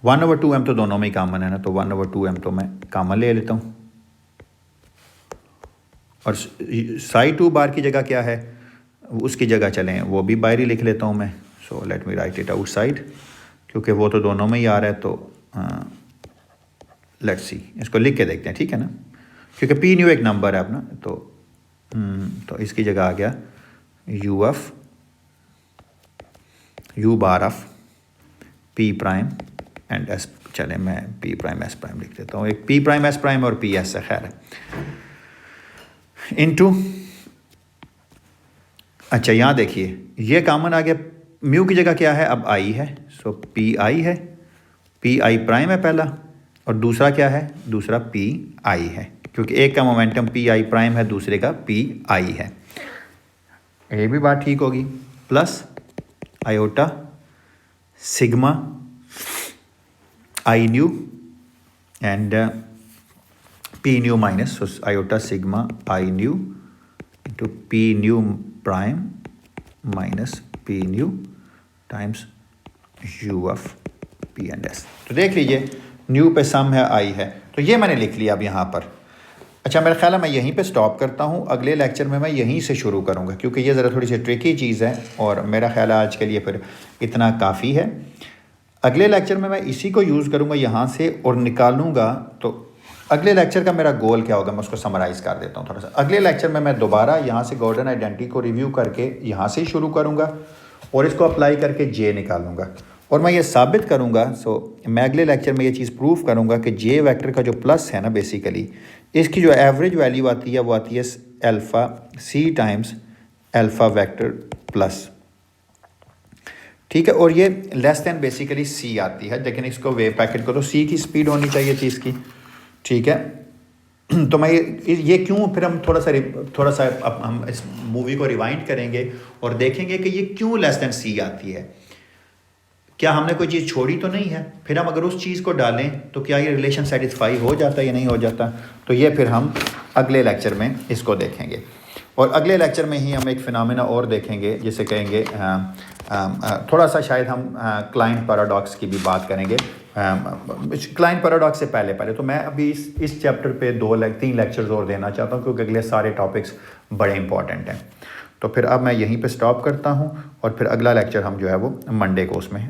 1/2m तो दोनों में ही कॉमन है ना, तो 1/2m तो मैं कॉमन ले लेता हूँ, और साई टू बार की जगह क्या है उसकी जगह चलें वो भी बाहर ही लिख लेता हूँ मैं। सो let me write it outside, क्योंकि वो तो दोनों में ही आ रहा है, तो लेट्स सी इसको लिख के देखते हैं, ठीक है ना, क्योंकि पी न्यू एक नंबर है अपना, तो इसकी जगह आ गया you of you bar of P prime and S, चले मैं पी प्राइम एस प्राइम लिख देता हूँ, एक पी प्राइम एस प्राइम और पी एस है, खैर है, इनटू, अच्छा यहाँ देखिए ये कॉमन आ गया, म्यू की जगह क्या है अब आई है, सो पी आई है, पी आई प्राइम है पहला, और दूसरा क्या है, दूसरा पी आई है, क्योंकि एक का मोमेंटम पी आई प्राइम है, दूसरे का पी आई है, ये भी बात ठीक होगी, plus iota sigma I knew and P new minus, so iota sigma I knew into P new prime minus P new times you of P and s. तो देख लीजिए न्यू पे सम है, आई है, तो ये मैंने लिख लिया अब यहाँ पर। अच्छा मेरा ख्याल है मैं यहीं पे स्टॉप करता हूँ, अगले लेक्चर में मैं यहीं से शुरू करूँगा, क्योंकि ये ज़रा थोड़ी सी ट्रिकी चीज़ है, और मेरा ख्याल है आज के लिए फिर इतना काफ़ी है। अगले लेक्चर में मैं इसी को यूज़ करूँगा यहाँ से और निकालूँगा। तो अगले लेक्चर का मेरा गोल क्या होगा, मैं उसको समराइज़ कर देता हूँ थोड़ा सा। अगले लेक्चर में मैं दोबारा यहाँ से गॉर्डन आइडेंटिटी को रिव्यू करके यहाँ से शुरू करूँगा और इसको अप्लाई करके जे निकालूंगा, और मैं ये साबित करूँगा। मैं अगले लेक्चर में ये चीज़ प्रूव करूँगा कि जे वेक्टर का जो प्लस है ना, बेसिकली इसकी जो एवरेज वैल्यू आती है वो आती है अल्फ़ा सी टाइम्स अल्फ़ा वेक्टर प्लस, ठीक है, और ये लेस दैन बेसिकली सी आती है, लेकिन इसको वेव पैकेट करो, सी की स्पीड होनी चाहिए चीज़ की, ठीक है। तो मैं ये क्यों, फिर हम थोड़ा सा अब हम इस मूवी को रिवाइंड करेंगे और देखेंगे कि ये क्यों लेस दैन सी आती है, क्या हमने कोई चीज़ छोड़ी तो नहीं है, फिर हम अगर उस चीज़ को डालें तो क्या ये रिलेशन सेटिस्फाई हो जाता है या नहीं हो जाता। तो ये फिर हम अगले लेक्चर में इसको देखेंगे, और अगले लेक्चर में ही हम एक फिनोमेना और देखेंगे जिसे कहेंगे थोड़ा सा शायद हम क्लाइंट पैराडॉक्स की भी बात करेंगे। क्लाइंट पैराडॉक्स से पहले तो मैं अभी इस चैप्टर पे 2-3 लेक्चर्स और देना चाहता हूँ, क्योंकि अगले सारे टॉपिक्स बड़े इंपॉर्टेंट हैं। तो फिर अब मैं यहीं पे स्टॉप करता हूँ, और फिर अगला लेक्चर हम जो है वो मंडे को उसमें